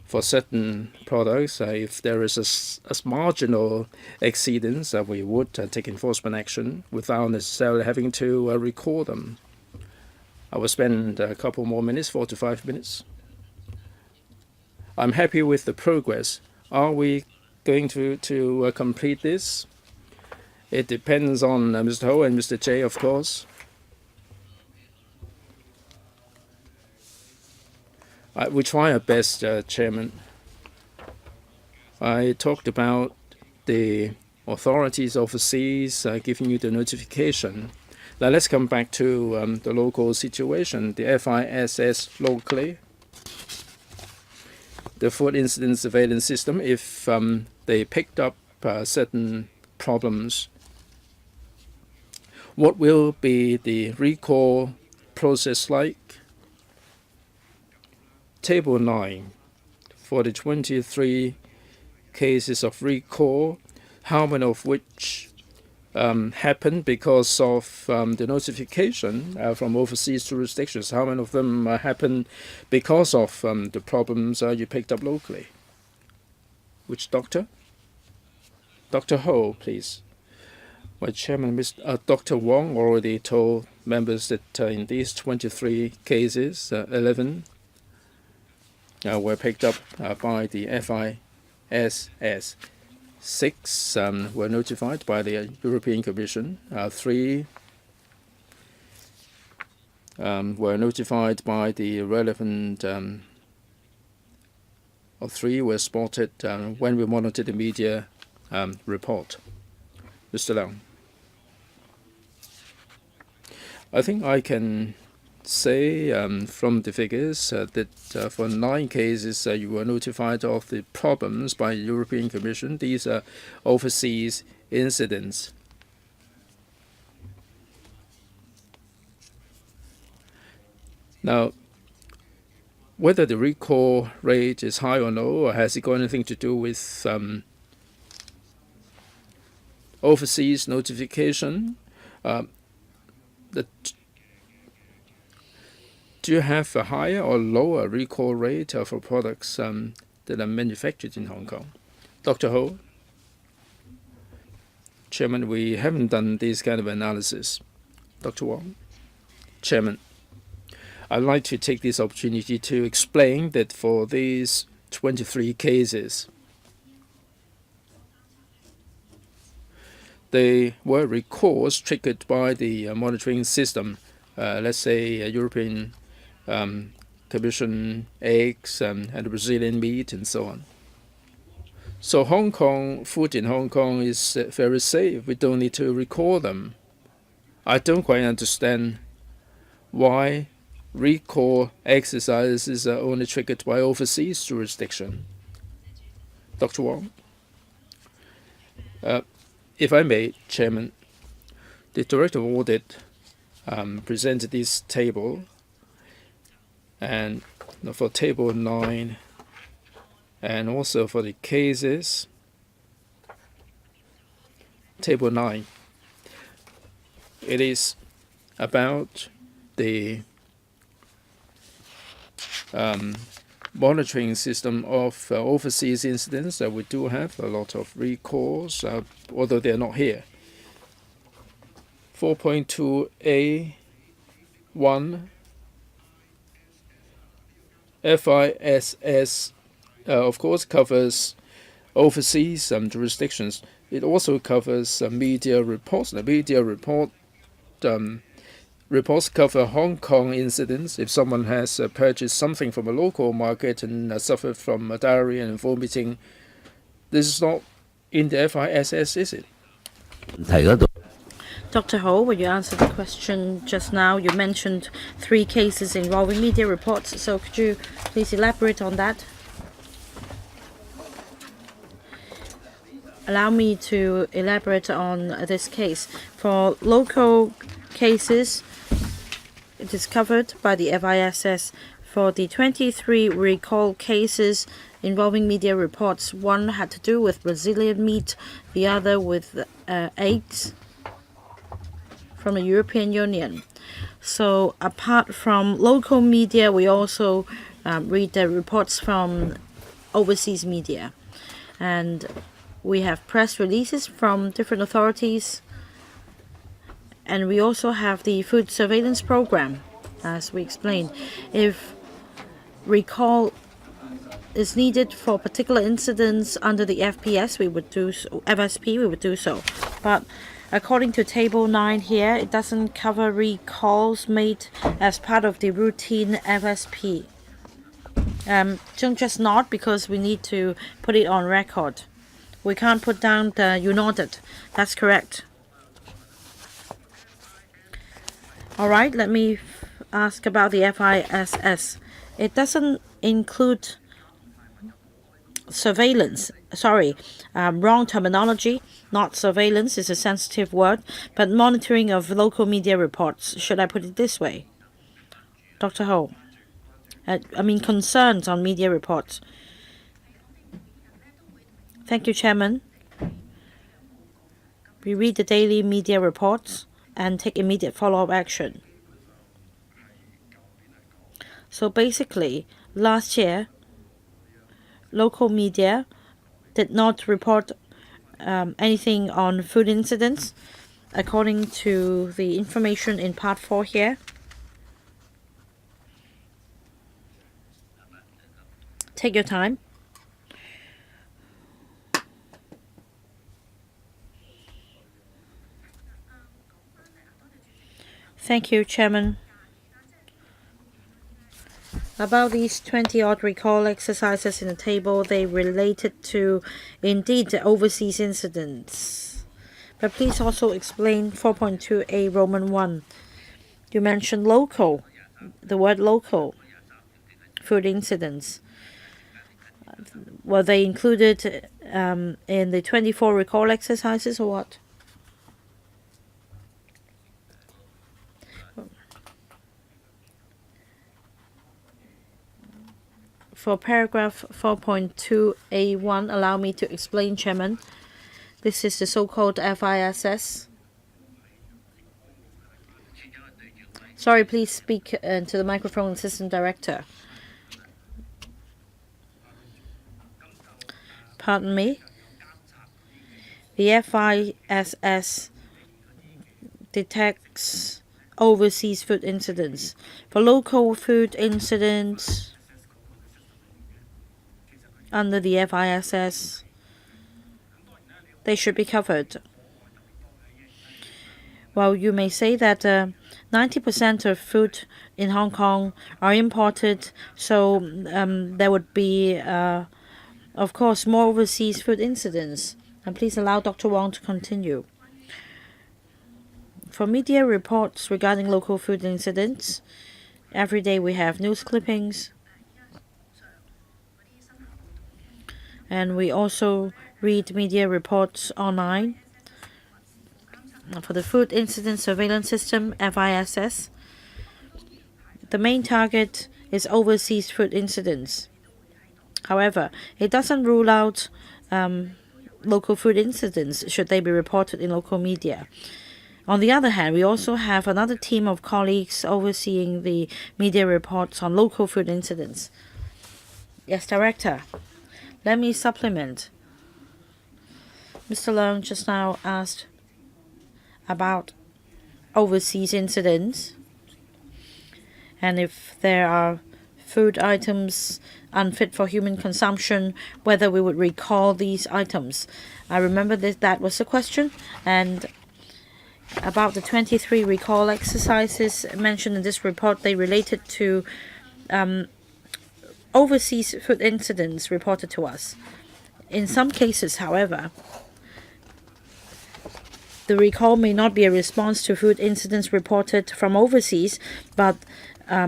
For certain products, if there is a marginal exceedance, we would take enforcement action without necessarily having to recall them. I will spend a couple more minutes, 4 to 5 minutes. I'm happy with the progress. Are we going to complete this? It depends on Mr. Ho and Mr. J, of course. We try our best, Chairman. I talked about the authorities overseas giving you the notification. Now let's come back to the local situation. The FISS locally, the food incident surveillance system, if they picked up certain problems, what will be the recall process like? Table 9, for the 23 cases of recall, how many of which happened because of the notification from overseas jurisdictions? How many of them happened because of the problems you picked up locally? Which doctor? Dr. Ho, please. My chairman, Dr. Wong, already told members that in these 23 cases, 11 were picked up by the FISS. 6 were notified by the European Commission. 3 were notified by the relevant, or 3 were spotted when we monitored the media report. Mr. Leung. I think I can say from the figures that for 9 cases you were notified of the problems by the European Commission. These are overseas incidents. Now, whether the recall rate is high or no, or has it got anything to do with overseas notification? Do you have a higher or lower recall rate for products that are manufactured in Hong Kong? Dr. Ho? Chairman, we haven't done this kind of analysis. Dr. Wong? Chairman, I'd like to take this opportunity to explain that for these 23 cases, they were recalls triggered by the monitoring system, let's say European Commission eggs and Brazilian meat and so on. So Hong Kong food in Hong Kong is very safe. We don't need to recall them. I don't quite understand why recall exercises are only triggered by overseas jurisdiction. Dr. Wong? If I may, Chairman, the Director of Audit presented this table, and for Table 9 and also for the cases, Table 9, it is about the monitoring system of overseas incidents. We do have a lot of recalls, although they are not here. 4.2A1 FISS, of course, covers overseas jurisdictions. It also covers media reports. The media reports cover Hong Kong incidents. If someone has purchased something from a local market and suffered from diarrhea and vomiting, this is not in the FISS, is it? Dr. Ho, will you answer the question just now? You mentioned 3 cases involving media reports, so could you please elaborate on that? Allow me to elaborate on this case. For local cases, it is covered by the FISS. For the 23 recall cases involving media reports, 1 had to do with Brazilian meat, the other with eggs from the European Union. So apart from local media, we also read the reports from overseas media. And we have press releases from different authorities. And we also have the food surveillance program, as we explained. If recall is needed for particular incidents under the FPS, we would do so, FSP, we would do so. But according to Table 9 here, it doesn't cover recalls made as part of the routine FSP. Just not, because we need to put it on record. We can't put down the you nodded. That's correct. All right, let me ask about the FISS. It doesn't include surveillance. Sorry, wrong terminology. Not surveillance is a sensitive word, but monitoring of local media reports. Should I put it this way? Dr. Ho. Concerns on media reports. Thank you, Chairman. We read the daily media reports and take immediate follow-up action. So basically, last year, local media did not report anything on food incidents, according to the information in Part 4 here. Take your time. Thank you, Chairman. About these 20-odd recall exercises in the table, they related to, indeed, the overseas incidents. But please also explain 4.2a Roman 1. You mentioned local, the word local, food incidents. Were they included in the 24 recall exercises or what? For paragraph 4.2a1, allow me to explain, Chairman. This is the so-called FISS. Sorry, please speak to the microphone, Assistant Director. Pardon me. The FISS detects overseas food incidents. For local food incidents under the FISS, they should be covered. Well, you may say that 90% of food in Hong Kong are imported, so there would be, of course, more overseas food incidents. And please allow Dr. Wong to continue. For media reports regarding local food incidents, every day we have news clippings, and we also read media reports online. For the Food Incident Surveillance System, FISS, the main target is overseas food incidents. However, it doesn't rule out local food incidents should they be reported in local media. On the other hand, we also have another team of colleagues overseeing the media reports on local food incidents. Yes, Director. Let me supplement. Mr. Leung just now asked about overseas incidents and if there are food items unfit for human consumption, whether we would recall these items. I remember that was the question. And about the 23 recall exercises mentioned in this report, they related to overseas food incidents reported to us. In some cases, however, the recall may not be a response to food incidents reported from overseas, but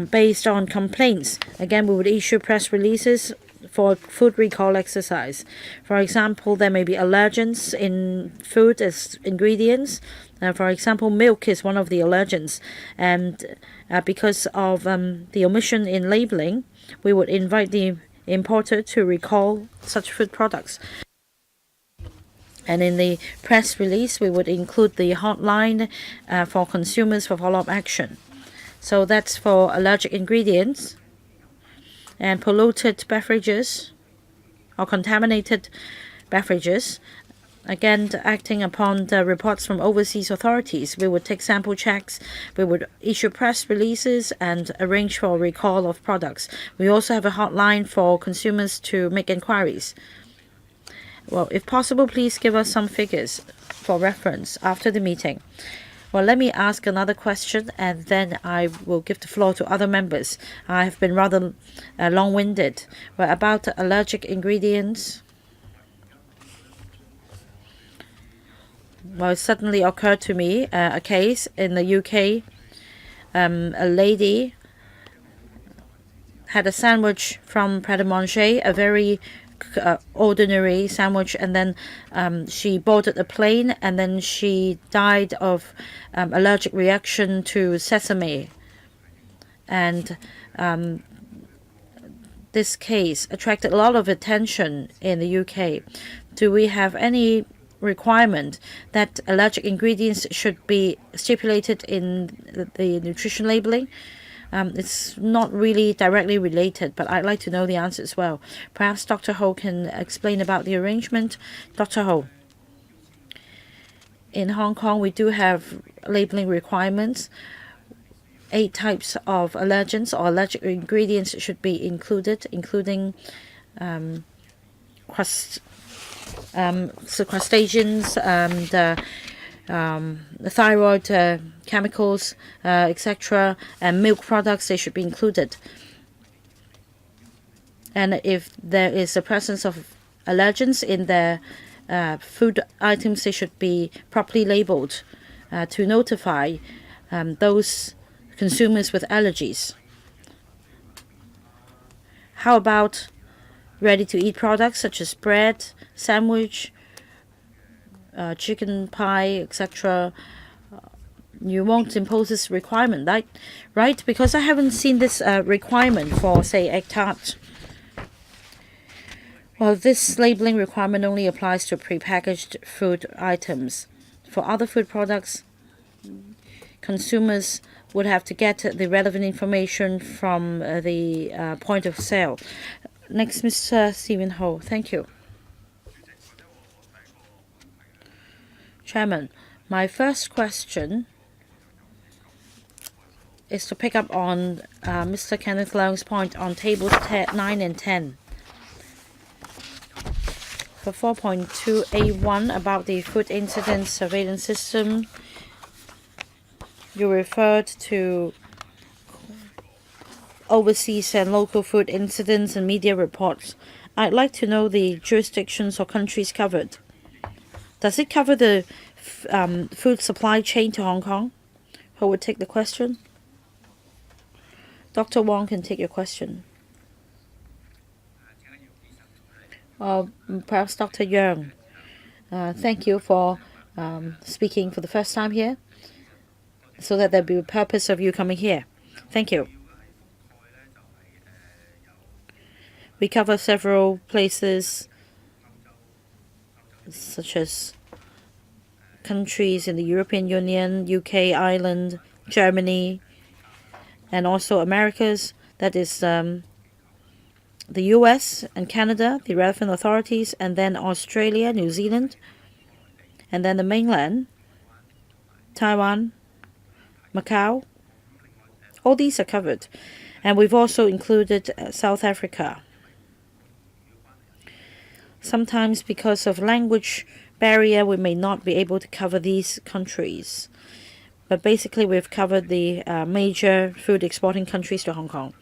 based on complaints. Again, we would issue press releases for food recall exercise. For example, there may be allergens in food as ingredients. For example, milk is one of the allergens, and because of the omission in labeling, we would invite the importer to recall such food products. And in the press release, we would include the hotline for consumers for follow-up action. So that's for allergic ingredients and polluted beverages or contaminated beverages. Again, acting upon the reports from overseas authorities, we would take sample checks, we would issue press releases and arrange for recall of products. We also have a hotline for consumers to make inquiries. Well, if possible, please give us some figures for reference after the meeting. Well, let me ask another question and then I will give the floor to other members. I have been rather long-winded. Well, about allergic ingredients. Well, it suddenly occurred to me a case in the UK a lady had a sandwich from Pret-a-Manger, a very ordinary sandwich, and then she boarded a plane, and then she died of allergic reaction to sesame. And this case attracted a lot of attention in the UK. Do we have any requirement that allergic ingredients should be stipulated in the nutrition labeling? It's not really directly related, but I'd like to know the answer as well. Perhaps Dr. Ho can explain about the arrangement. Dr. Ho. In Hong Kong, we do have labeling requirements. 8 types of allergens or allergic ingredients should be included, including crustaceans and the thyroid chemicals, etc., and milk products, they should be included. And if there is a presence of allergens in their food items, they should be properly labeled to notify those consumers with allergies. How about ready-to-eat products such as bread, sandwich, chicken pie, etc.? You won't impose this requirement, right? Because I haven't seen this requirement for, say, egg tart. Well, this labeling requirement only applies to prepackaged food items. For other food products, consumers would have to get the relevant information from the point of sale. Next, Mr. Stephen Ho. Thank you. Chairman, my first question is to pick up on Mr. Kenneth Leung's point on tables 9 and 10. For 4.2A1 about the food incident surveillance system, you referred to overseas and local food incidents and media reports. I'd like to know the jurisdictions or countries covered. Does it cover the food supply chain to Hong Kong? Who would take the question? Dr. Wong can take your question. Perhaps Dr. Yeung. Thank you for speaking for the first time here, so that there'll be a purpose of you coming here. Thank you. We cover several places, such as countries in the European Union, UK, Ireland, Germany, and also Americas, that is the US and Canada, the relevant authorities, and then Australia, New Zealand, and then the mainland, Taiwan, Macau. All these are covered. And we've also included South Africa. Sometimes because of language barrier, we may not be able to cover these countries. But basically, we've covered the major food exporting countries to Hong Kong.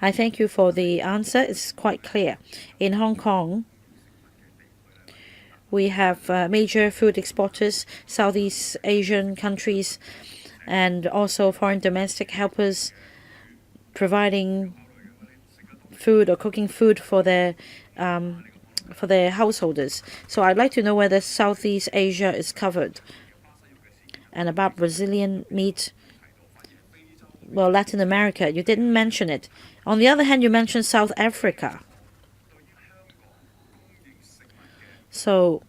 I thank you for the answer. It's quite clear. In Hong Kong, we have major food exporters, Southeast Asian countries, and also foreign domestic helpers providing food or cooking food for their householders. So I'd like to know whether Southeast Asia is covered. And about Brazilian meat, well, Latin America, you didn't mention it. On the other hand, you mentioned South Africa. So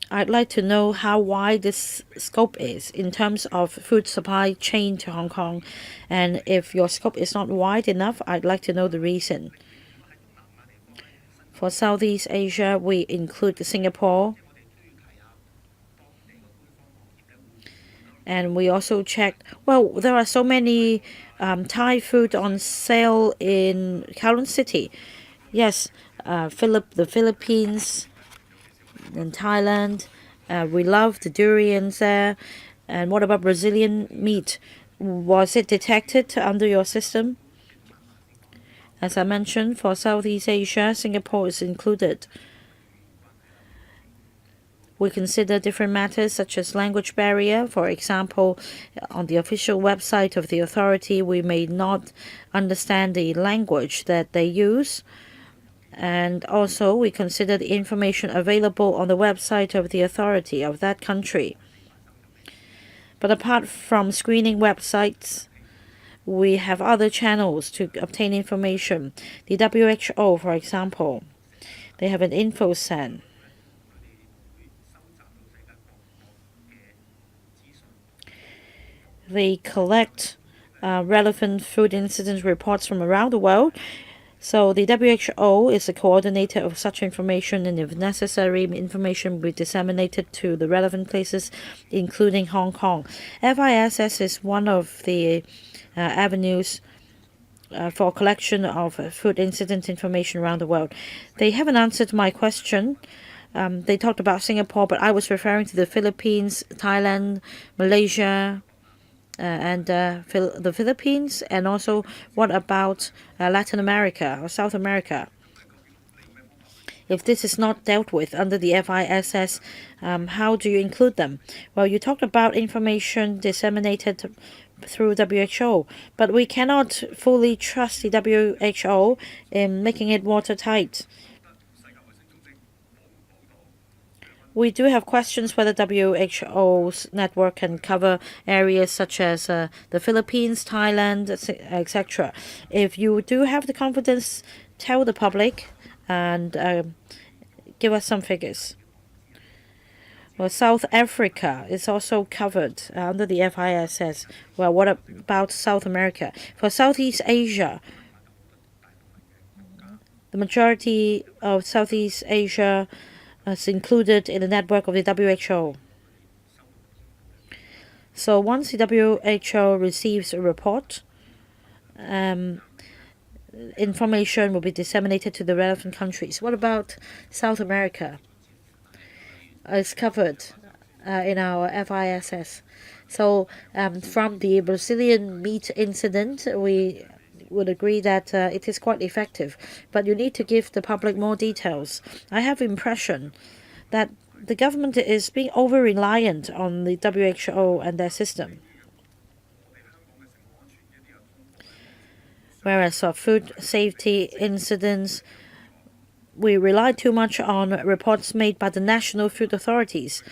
I'd like to know how wide this scope is in terms of food supply chain to Hong Kong. And if your scope is not wide enough, I'd like to know the reason. For Southeast Asia, we include Singapore. And we also checked, well, there are so many Thai food on sale in Kowloon City. Yes, the Philippines and Thailand. We love the durians there. And what about Brazilian meat? Was it detected under your system? As I mentioned, for Southeast Asia, Singapore is included. We consider different matters such as language barrier. For example, on the official website of the authority, we may not understand the language that they use. And also, we consider the information available on the website of the authority of that country. But apart from screening websites, we have other channels to obtain information. The WHO, for example, they have an InfoSend. They collect relevant food incident reports from around the world. So the WHO is the coordinator of such information, and if necessary, information will be disseminated to the relevant places, including Hong Kong. FISS is one of the avenues for collection of food incident information around the world. They haven't answered my question. They talked about Singapore, but I was referring to the Philippines, Thailand, Malaysia, and the Philippines, and also what about Latin America or South America? If this is not dealt with under the FISS, how do you include them? Well, you talked about information disseminated through WHO, but we cannot fully trust the WHO in making it watertight. We do have questions whether WHO's network can cover areas such as the Philippines, Thailand, etc. If you do have the confidence, tell the public and give us some figures. Well, South Africa is also covered under the FISS. Well, what about South America? For Southeast Asia, the majority of Southeast Asia is included in the network of the WHO. So once the WHO receives a report, information will be disseminated to the relevant countries. What about South America? It's covered in our FISS. So from the Brazilian meat incident, we would agree that it is quite effective, but you need to give the public more details. I have the impression that the government is being over-reliant on the WHO and their system. Whereas for food safety incidents, we rely too much on reports made by the national food authorities.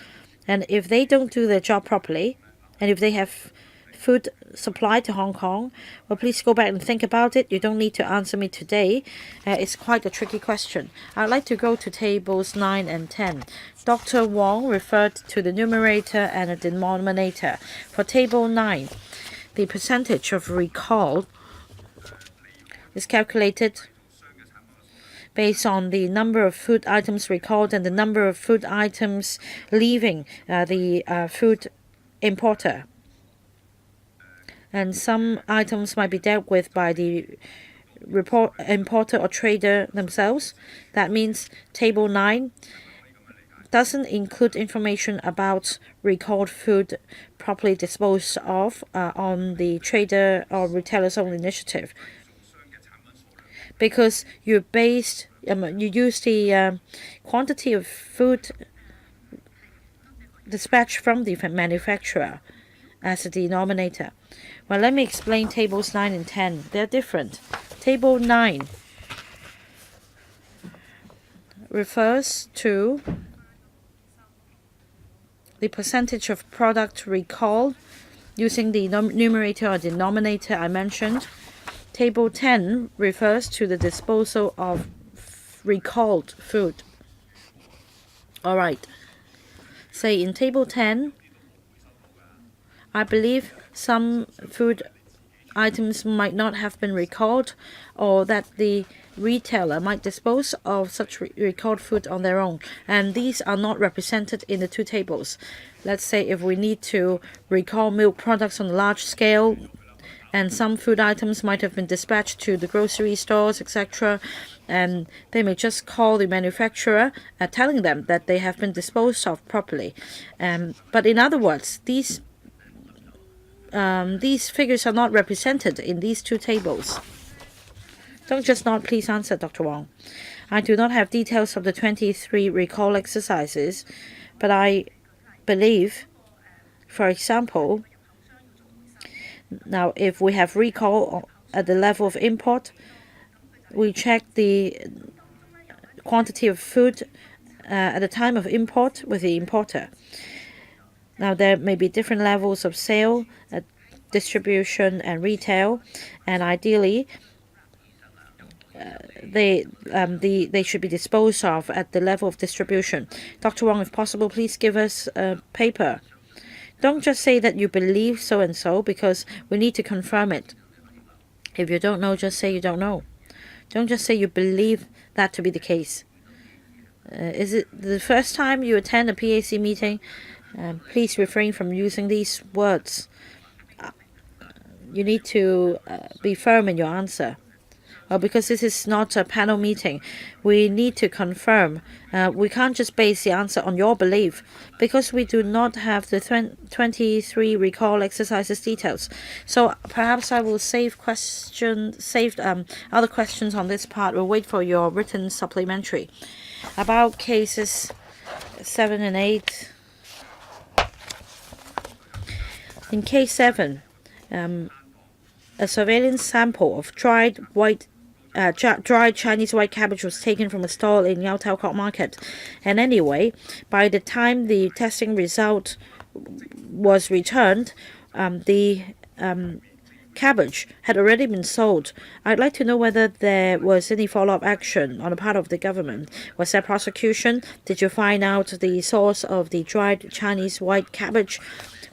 And if they don't do their job properly, and if they have food supply to Hong Kong, well, please go back and think about it. You don't need to answer me today. It's quite a tricky question. I'd like to go to tables 9 and 10. Dr. Wong referred to the numerator and the denominator. For table 9, the percentage of recall is calculated based on the number of food items recalled and the number of food items leaving the food importer. And some items might be dealt with by the importer or trader themselves. That means table 9 doesn't include information about recalled food properly disposed of on the trader or retailer's own initiative, because you use the quantity of food dispatched from the manufacturer as a denominator. Well, let me explain tables 9 and 10. They're different. Table 9 refers to the percentage of product recalled using the numerator or denominator I mentioned. Table 10 refers to the disposal of recalled food. All right. Say in table 10, I believe some food items might not have been recalled, or that the retailer might dispose of such recalled food on their own, and these are not represented in the two tables. Let's say if we need to recall milk products on a large scale, and some food items might have been dispatched to the grocery stores, etc., and they may just call the manufacturer telling them that they have been disposed of properly. But in other words, these figures are not represented in these two tables. Don't just nod, please answer, Dr. Wong. I do not have details of the 23 recall exercises, But I believe, for example, now if we have recall at the level of import, we check the quantity of food at the time of import with the importer. Now there may be different levels of sale, distribution and retail, and ideally they should be disposed of at the level of distribution. Dr. Wong, if possible, please give us a paper. Don't just say that you believe so and so, because we need to confirm it. If you don't know, just say you don't know. Don't just say you believe that to be the case. Is it the first time you attend a PAC meeting? Please refrain from using these words. You need to be firm in your answer. Because this is not a panel meeting, we need to confirm. We can't just base the answer on your belief, because we do not have the 23 recall exercises details. So perhaps I will save other questions on this part. We'll wait for your written supplementary. About cases 7 and 8. In case 7, a surveillance sample of dried Chinese white cabbage was taken from a stall in Yau Tau Kok Market. And anyway, by the time the testing result was returned, the cabbage had already been sold. I'd like to know whether there was any follow-up action on the part of the government. Was there prosecution? Did you find out the source of the dried Chinese white cabbage?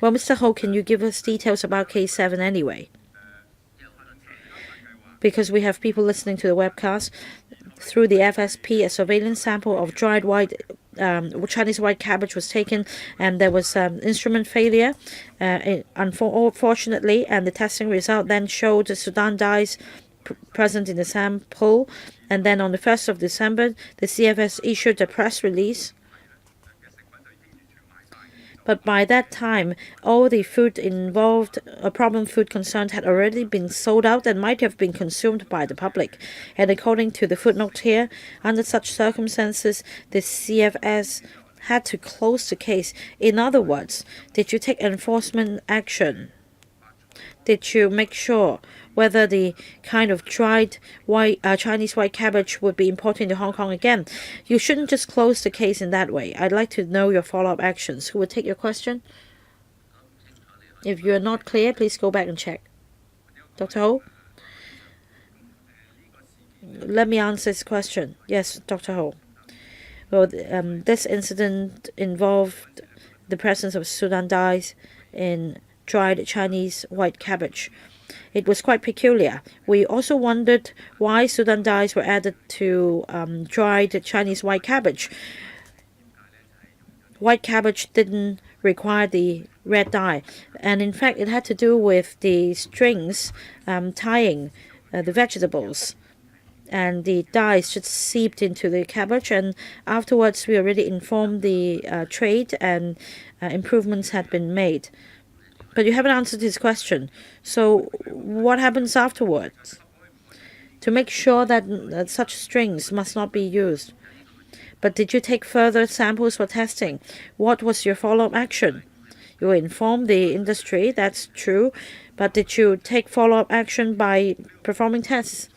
Well, Mr. Ho, can you give us details about case 7 anyway? Because we have people listening to the webcast. Through the FSP, a surveillance sample of dried Chinese white cabbage was taken, and there was instrument failure, unfortunately, and the testing result then showed the Sudan dyes present in the sample. And then on the 1st of December, the CFS issued a press release. But by that time, all the food involved, problem food concerned, had already been sold out and might have been consumed by the public. And according to the footnote here, under such circumstances, the CFS had to close the case. In other words, did you take enforcement action? Did you make sure whether the kind of dried Chinese white cabbage would be imported into Hong Kong again? You shouldn't just close the case in that way. I'd like to know your follow-up actions. Who would take your question? If you're not clear, please go back and check. Dr. Ho? Let me answer this question. Yes, Dr. Ho. Well, this incident involved the presence of Sudan dyes in dried Chinese white cabbage. It was quite peculiar. We also wondered why Sudan dyes were added to dried Chinese white cabbage. White cabbage didn't require the red dye, and in fact it had to do with the strings tying the vegetables, and the dyes just seeped into the cabbage, and afterwards we already informed the trade, and improvements had been made. But you haven't answered his question. So what happens afterwards? To make sure that such strings must not be used. But did you take further samples for testing? What was your follow-up action? You informed the industry, that's true. But did you take follow-up action by performing tests?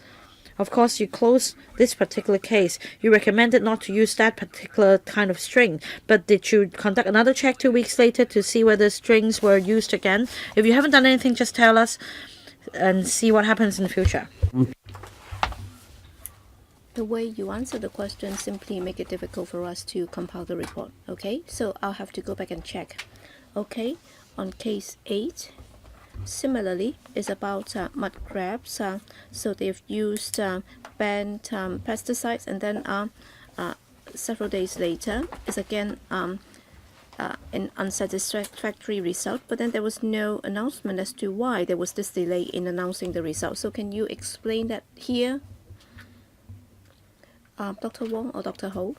Of course, you closed this particular case. You recommended not to use that particular kind of string. But did you conduct another check 2 weeks later to see whether strings were used again? If you haven't done anything, just tell us and see what happens in the future. The way you answer the question simply make it difficult for us to compile the report. Okay, so I'll have to go back and check. Okay, on case 8. Similarly, it's about mud crabs. So they've used banned pesticides, and then several days later, it's again an unsatisfactory result. But then there was no announcement as to why there was this delay in announcing the result. So can you explain that here, Dr. Wong or Dr. Ho?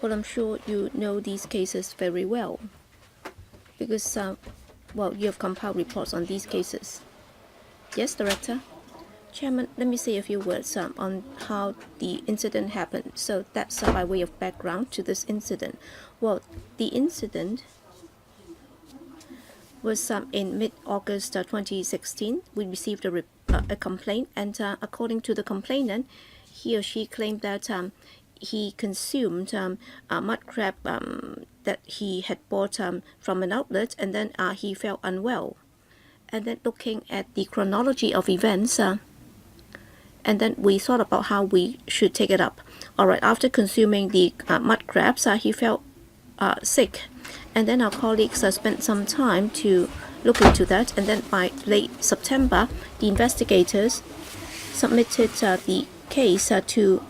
Well, I'm sure you know these cases very well, because, well, you have compiled reports on these cases. Yes, Director? Chairman, let me say a few words on how the incident happened. So that's by way of background to this incident. Well, the incident was in mid-August 2016. We received a complaint, and according to the complainant, he or she claimed that he consumed a mud crab that he had bought from an outlet, and then he felt unwell. And then looking at the chronology of events, and then we thought about how we should take it up. All right, after consuming the mud crabs, he felt sick. And then our colleagues spent some time to look into that. And then by late September, the investigators submitted the case to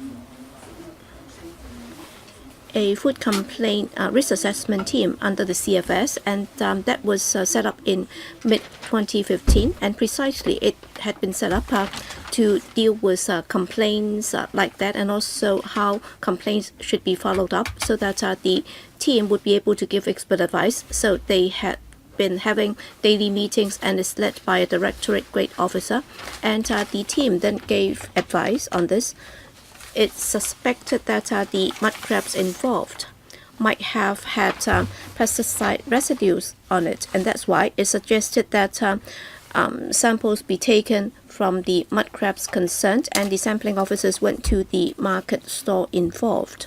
a food complaint risk assessment team under the CFS, and that was set up in mid-2015, and precisely it had been set up to deal with complaints like that, and also how complaints should be followed up so that the team would be able to give expert advice. So they had been having daily meetings, and is led by a directorate grade officer, and the team then gave advice on this. It's suspected that the mud crabs involved might have had pesticide residues on it, and that's why it suggested that samples be taken from the mud crabs concerned, and the sampling officers went to the market store involved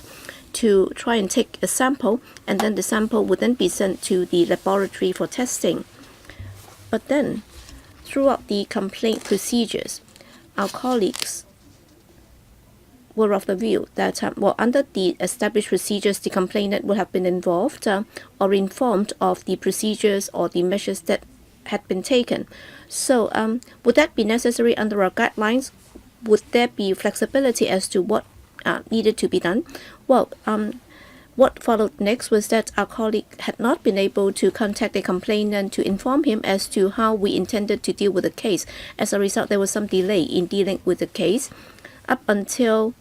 to try and take a sample, and then the sample would then be sent to the laboratory for testing. But then, throughout the complaint procedures, our colleagues were of the view that, under the established procedures, the complainant would have been involved or informed of the procedures or the measures that had been taken. So would that be necessary under our guidelines? Would there be flexibility as to what needed to be done? Well, what followed next was that our colleague had not been able to contact the complainant to inform him as to how we intended to deal with the case. As a result, there was some delay in dealing with the case up until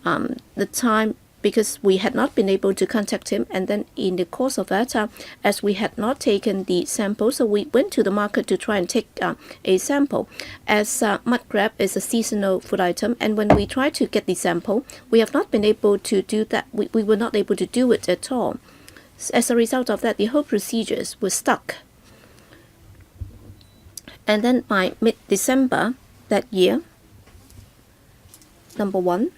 the time, because we had not been able to contact him, and then in the course of that, as we had not taken the sample, so we went to the market to try and take a sample, as mud crab is a seasonal food item, and when we tried to get the sample, we have not been able to do that. We were not able to do it at all. As a result of that, the whole procedures were stuck. And then by mid-December that year, number one,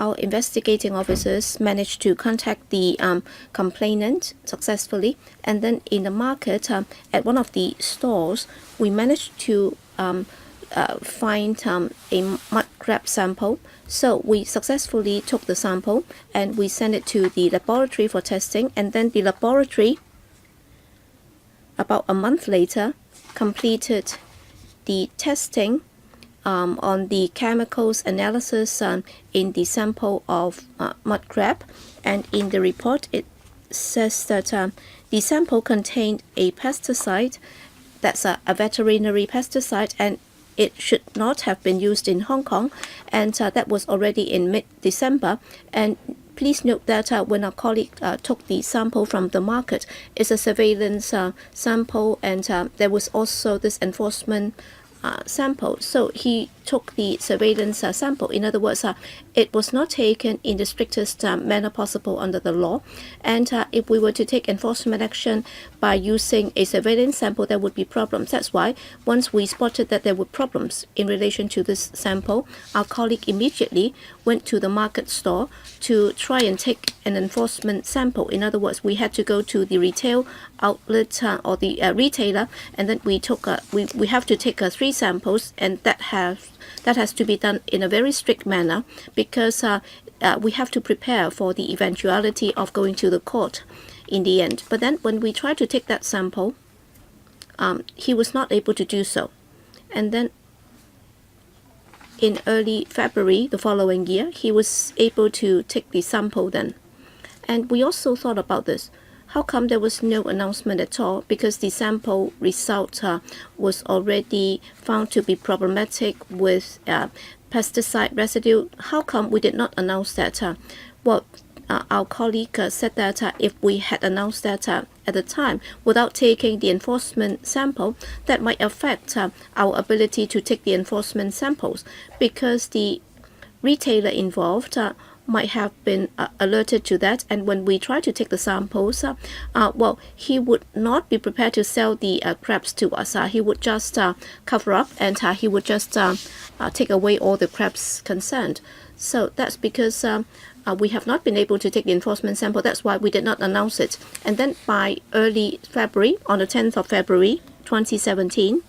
our investigating officers managed to contact the complainant successfully, and then in the market, at one of the stores, we managed to find a mud crab sample. So we successfully took the sample and we sent it to the laboratory for testing, and then the laboratory, about a month later, completed the testing on the chemicals analysis in the sample of mud crab, and in the report it says that the sample contained a pesticide that's a veterinary pesticide, and it should not have been used in Hong Kong, and that was already in mid-December. And please note that when our colleague took the sample from the market, it's a surveillance sample, and there was also this enforcement sample. So he took the surveillance sample. In other words, it was not taken in the strictest manner possible under the law. And if we were to take enforcement action by using a surveillance sample, there would be problems. That's why once we spotted that there were problems in relation to this sample, our colleague immediately went to the market store to try and take an enforcement sample. In other words, we had to go to the retail outlet or the retailer, and then we took we have to take 3 samples, and that has to be done in a very strict manner, because we have to prepare for the eventuality of going to the court in the end. But then when we tried to take that sample, he was not able to do so. And then in early February the following year, he was able to take the sample then. And we also thought about this. How come there was no announcement at all? Because the sample result was already found to be problematic with pesticide residue. How come we did not announce that? Well, our colleague said that if we had announced that at the time without taking the enforcement sample, that might affect our ability to take the enforcement samples, because the retailer involved might have been alerted to that, and when we try to take the samples, well, he would not be prepared to sell the crabs to us. He would just cover up, and he would just take away all the crabs concerned. So that's because we have not been able to take the enforcement sample. That's why we did not announce it. And then by early February, on the 10th of February 2017,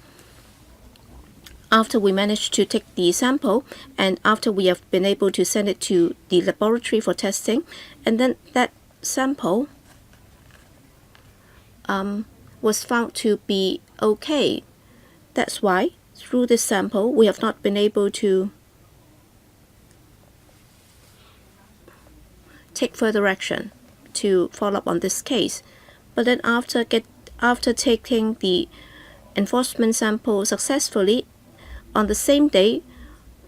after we managed to take the sample, and after we have been able to send it to the laboratory for testing, and then that sample was found to be okay. That's why through this sample we have not been able to take further action to follow up on this case. But then after taking the enforcement sample successfully, on the same day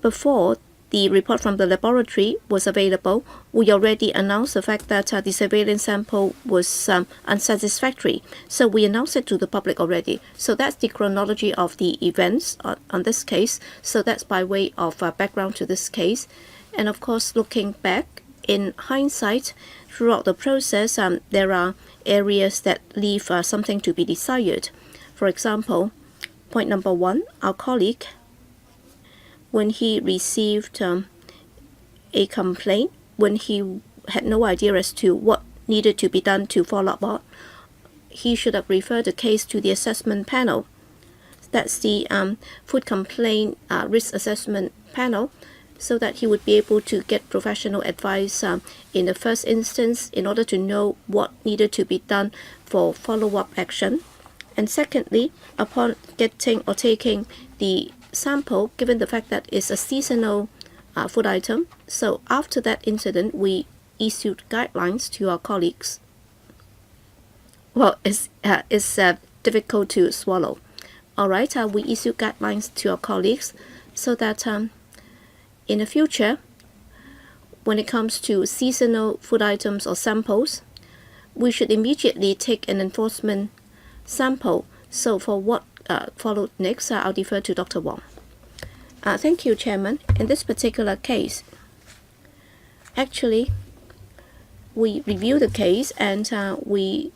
before the report from the laboratory was available, we already announced the fact that the surveillance sample was unsatisfactory. So we announced it to the public already. So that's the chronology of the events on this case. So that's by way of background to this case. And of course, looking back in hindsight, throughout the process, there are areas that leave something to be desired. For example, point number 1, our colleague, when he received a complaint, when he had no idea as to what needed to be done to follow up on, he should have referred the case to the assessment panel. That's the food complaint risk assessment panel, so that he would be able to get professional advice in the first instance in order to know what needed to be done for follow-up action. And secondly, upon getting or taking the sample, given the fact that it's a seasonal food item, so after that incident we issued guidelines to our colleagues. Well, it's difficult to swallow. Alright, we issued guidelines to our colleagues so that in the future, when it comes to seasonal food items or samples, we should immediately take an enforcement sample. So for what followed next, I'll defer to Dr. Wong. Thank you, Chairman. In this particular case, actually, we reviewed the case and we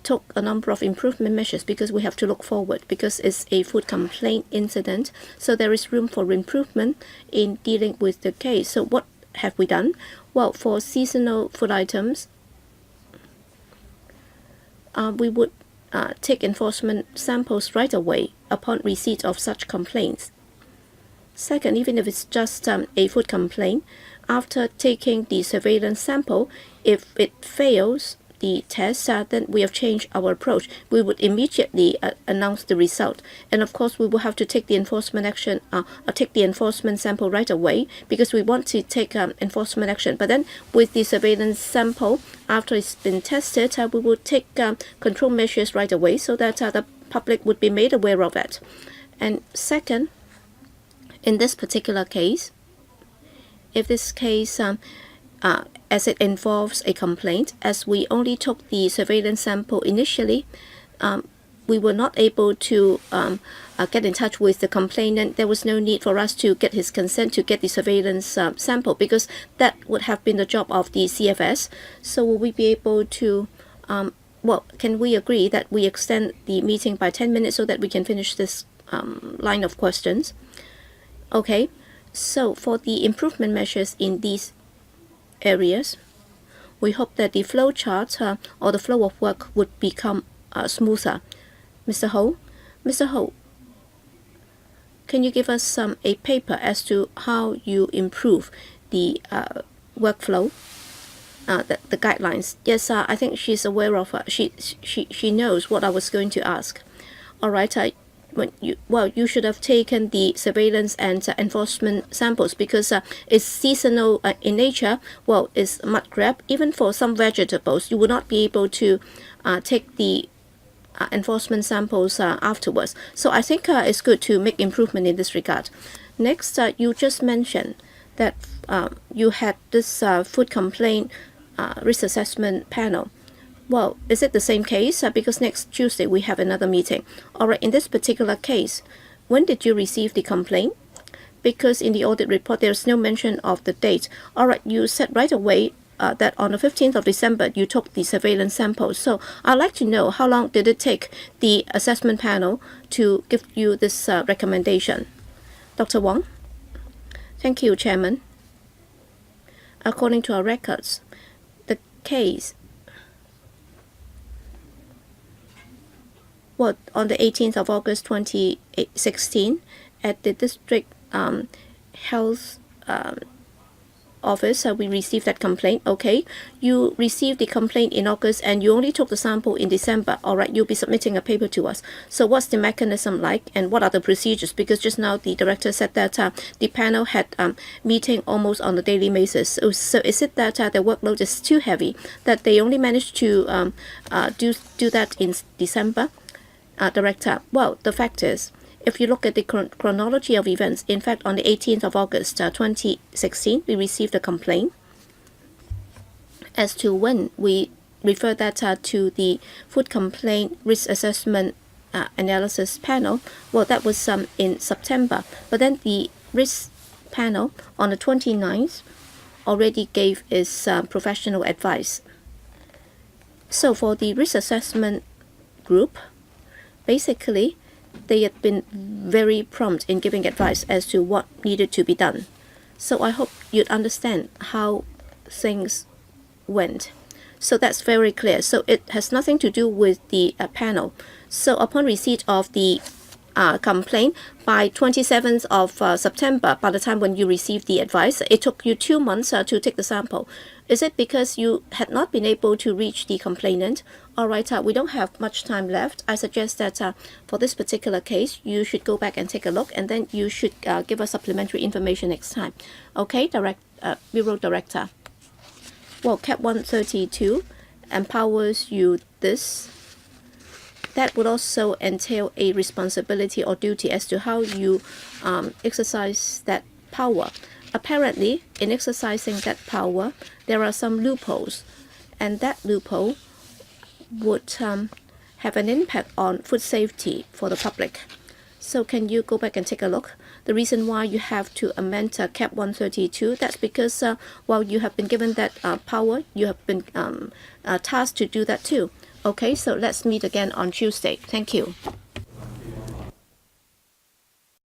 took a number of improvement measures, because we have to look forward, because it's a food complaint incident, so there is room for improvement in dealing with the case. So what have we done? Well, for seasonal food items, we would take enforcement samples right away upon receipt of such complaints. Second, even if it's just a food complaint, after taking the surveillance sample, if it fails the test, then we have changed our approach. We would immediately announce the result, and of course we will have to take the enforcement action, or take the enforcement sample right away, because we want to take enforcement action. But then with the surveillance sample, after it's been tested, we will take control measures right away, so that the public would be made aware of it. And second, in this particular case, if this case as it involves a complaint, as we only took the surveillance sample initially, we were not able to get in touch with the complainant. There was no need for us to get his consent to get the surveillance sample, because that would have been the job of the CFS. So will we be able to, well, can we agree that we extend the meeting by 10 minutes so that we can finish this line of questions? Okay, so for the improvement measures in these areas, we hope that the flow chart or the flow of work would become smoother. Mr. Ho, can you give us a paper as to how you improve the workflow, the guidelines? Yes, I think she's aware of. She knows what I was going to ask. All right, you should have taken the surveillance and enforcement samples, because it's seasonal in nature. Well, it's mud crab. Even for some vegetables, you will not be able to take the enforcement samples afterwards. So I think it's good to make improvement in this regard. Next, you just mentioned that you had this food complaint risk assessment panel. Well, is it the same case? Because next Tuesday we have another meeting. All right, in this particular case, when did you receive the complaint? Because in the audit report, there's no mention of the date. All right, you said right away that on the 15th of December, you took the surveillance samples. So I'd like to know how long did it take the assessment panel to give you this recommendation? Dr. Wong? Thank you, Chairman. According to our records, the case on the 18th of August 2016 at the district health office, we received that complaint. Okay, you received the complaint in August and you only took the sample in December. All right, you'll be submitting a paper to us. So what's the mechanism like and what are the procedures? Because just now the director said that the panel had meeting almost on a daily basis. So is it that the workload is too heavy that they only managed to do that in December? Director, well, the fact is, if you look at the chronology of events, in fact, on the 18th of August 2016, we received a complaint. As to when we refer that to the food complaint risk assessment analysis panel, well, that was in September. But then the risk panel on the 29th already gave its professional advice. So for the risk assessment group, basically, they had been very prompt in giving advice as to what needed to be done. So I hope you'd understand how things went. So that's very clear. So it has nothing to do with the panel. So upon receipt of the complaint by 27th of September, by the time when you received the advice, it took you 2 months to take the sample. Is it because you had not been able to reach the complainant? All right, we don't have much time left. I suggest that for this particular case, you should go back and take a look, and then you should give us supplementary information next time. Okay, Bureau Director. Well, Cap 132 empowers you this. That would also entail a responsibility or duty as to how you exercise that power. Apparently, in exercising that power, there are some loopholes, and that loophole would have an impact on food safety for the public. So can you go back and take a look? The reason why you have to amend Cap 132, that's because while you have been given that power, you have been tasked to do that too. Okay, so let's meet again on Tuesday. Thank you.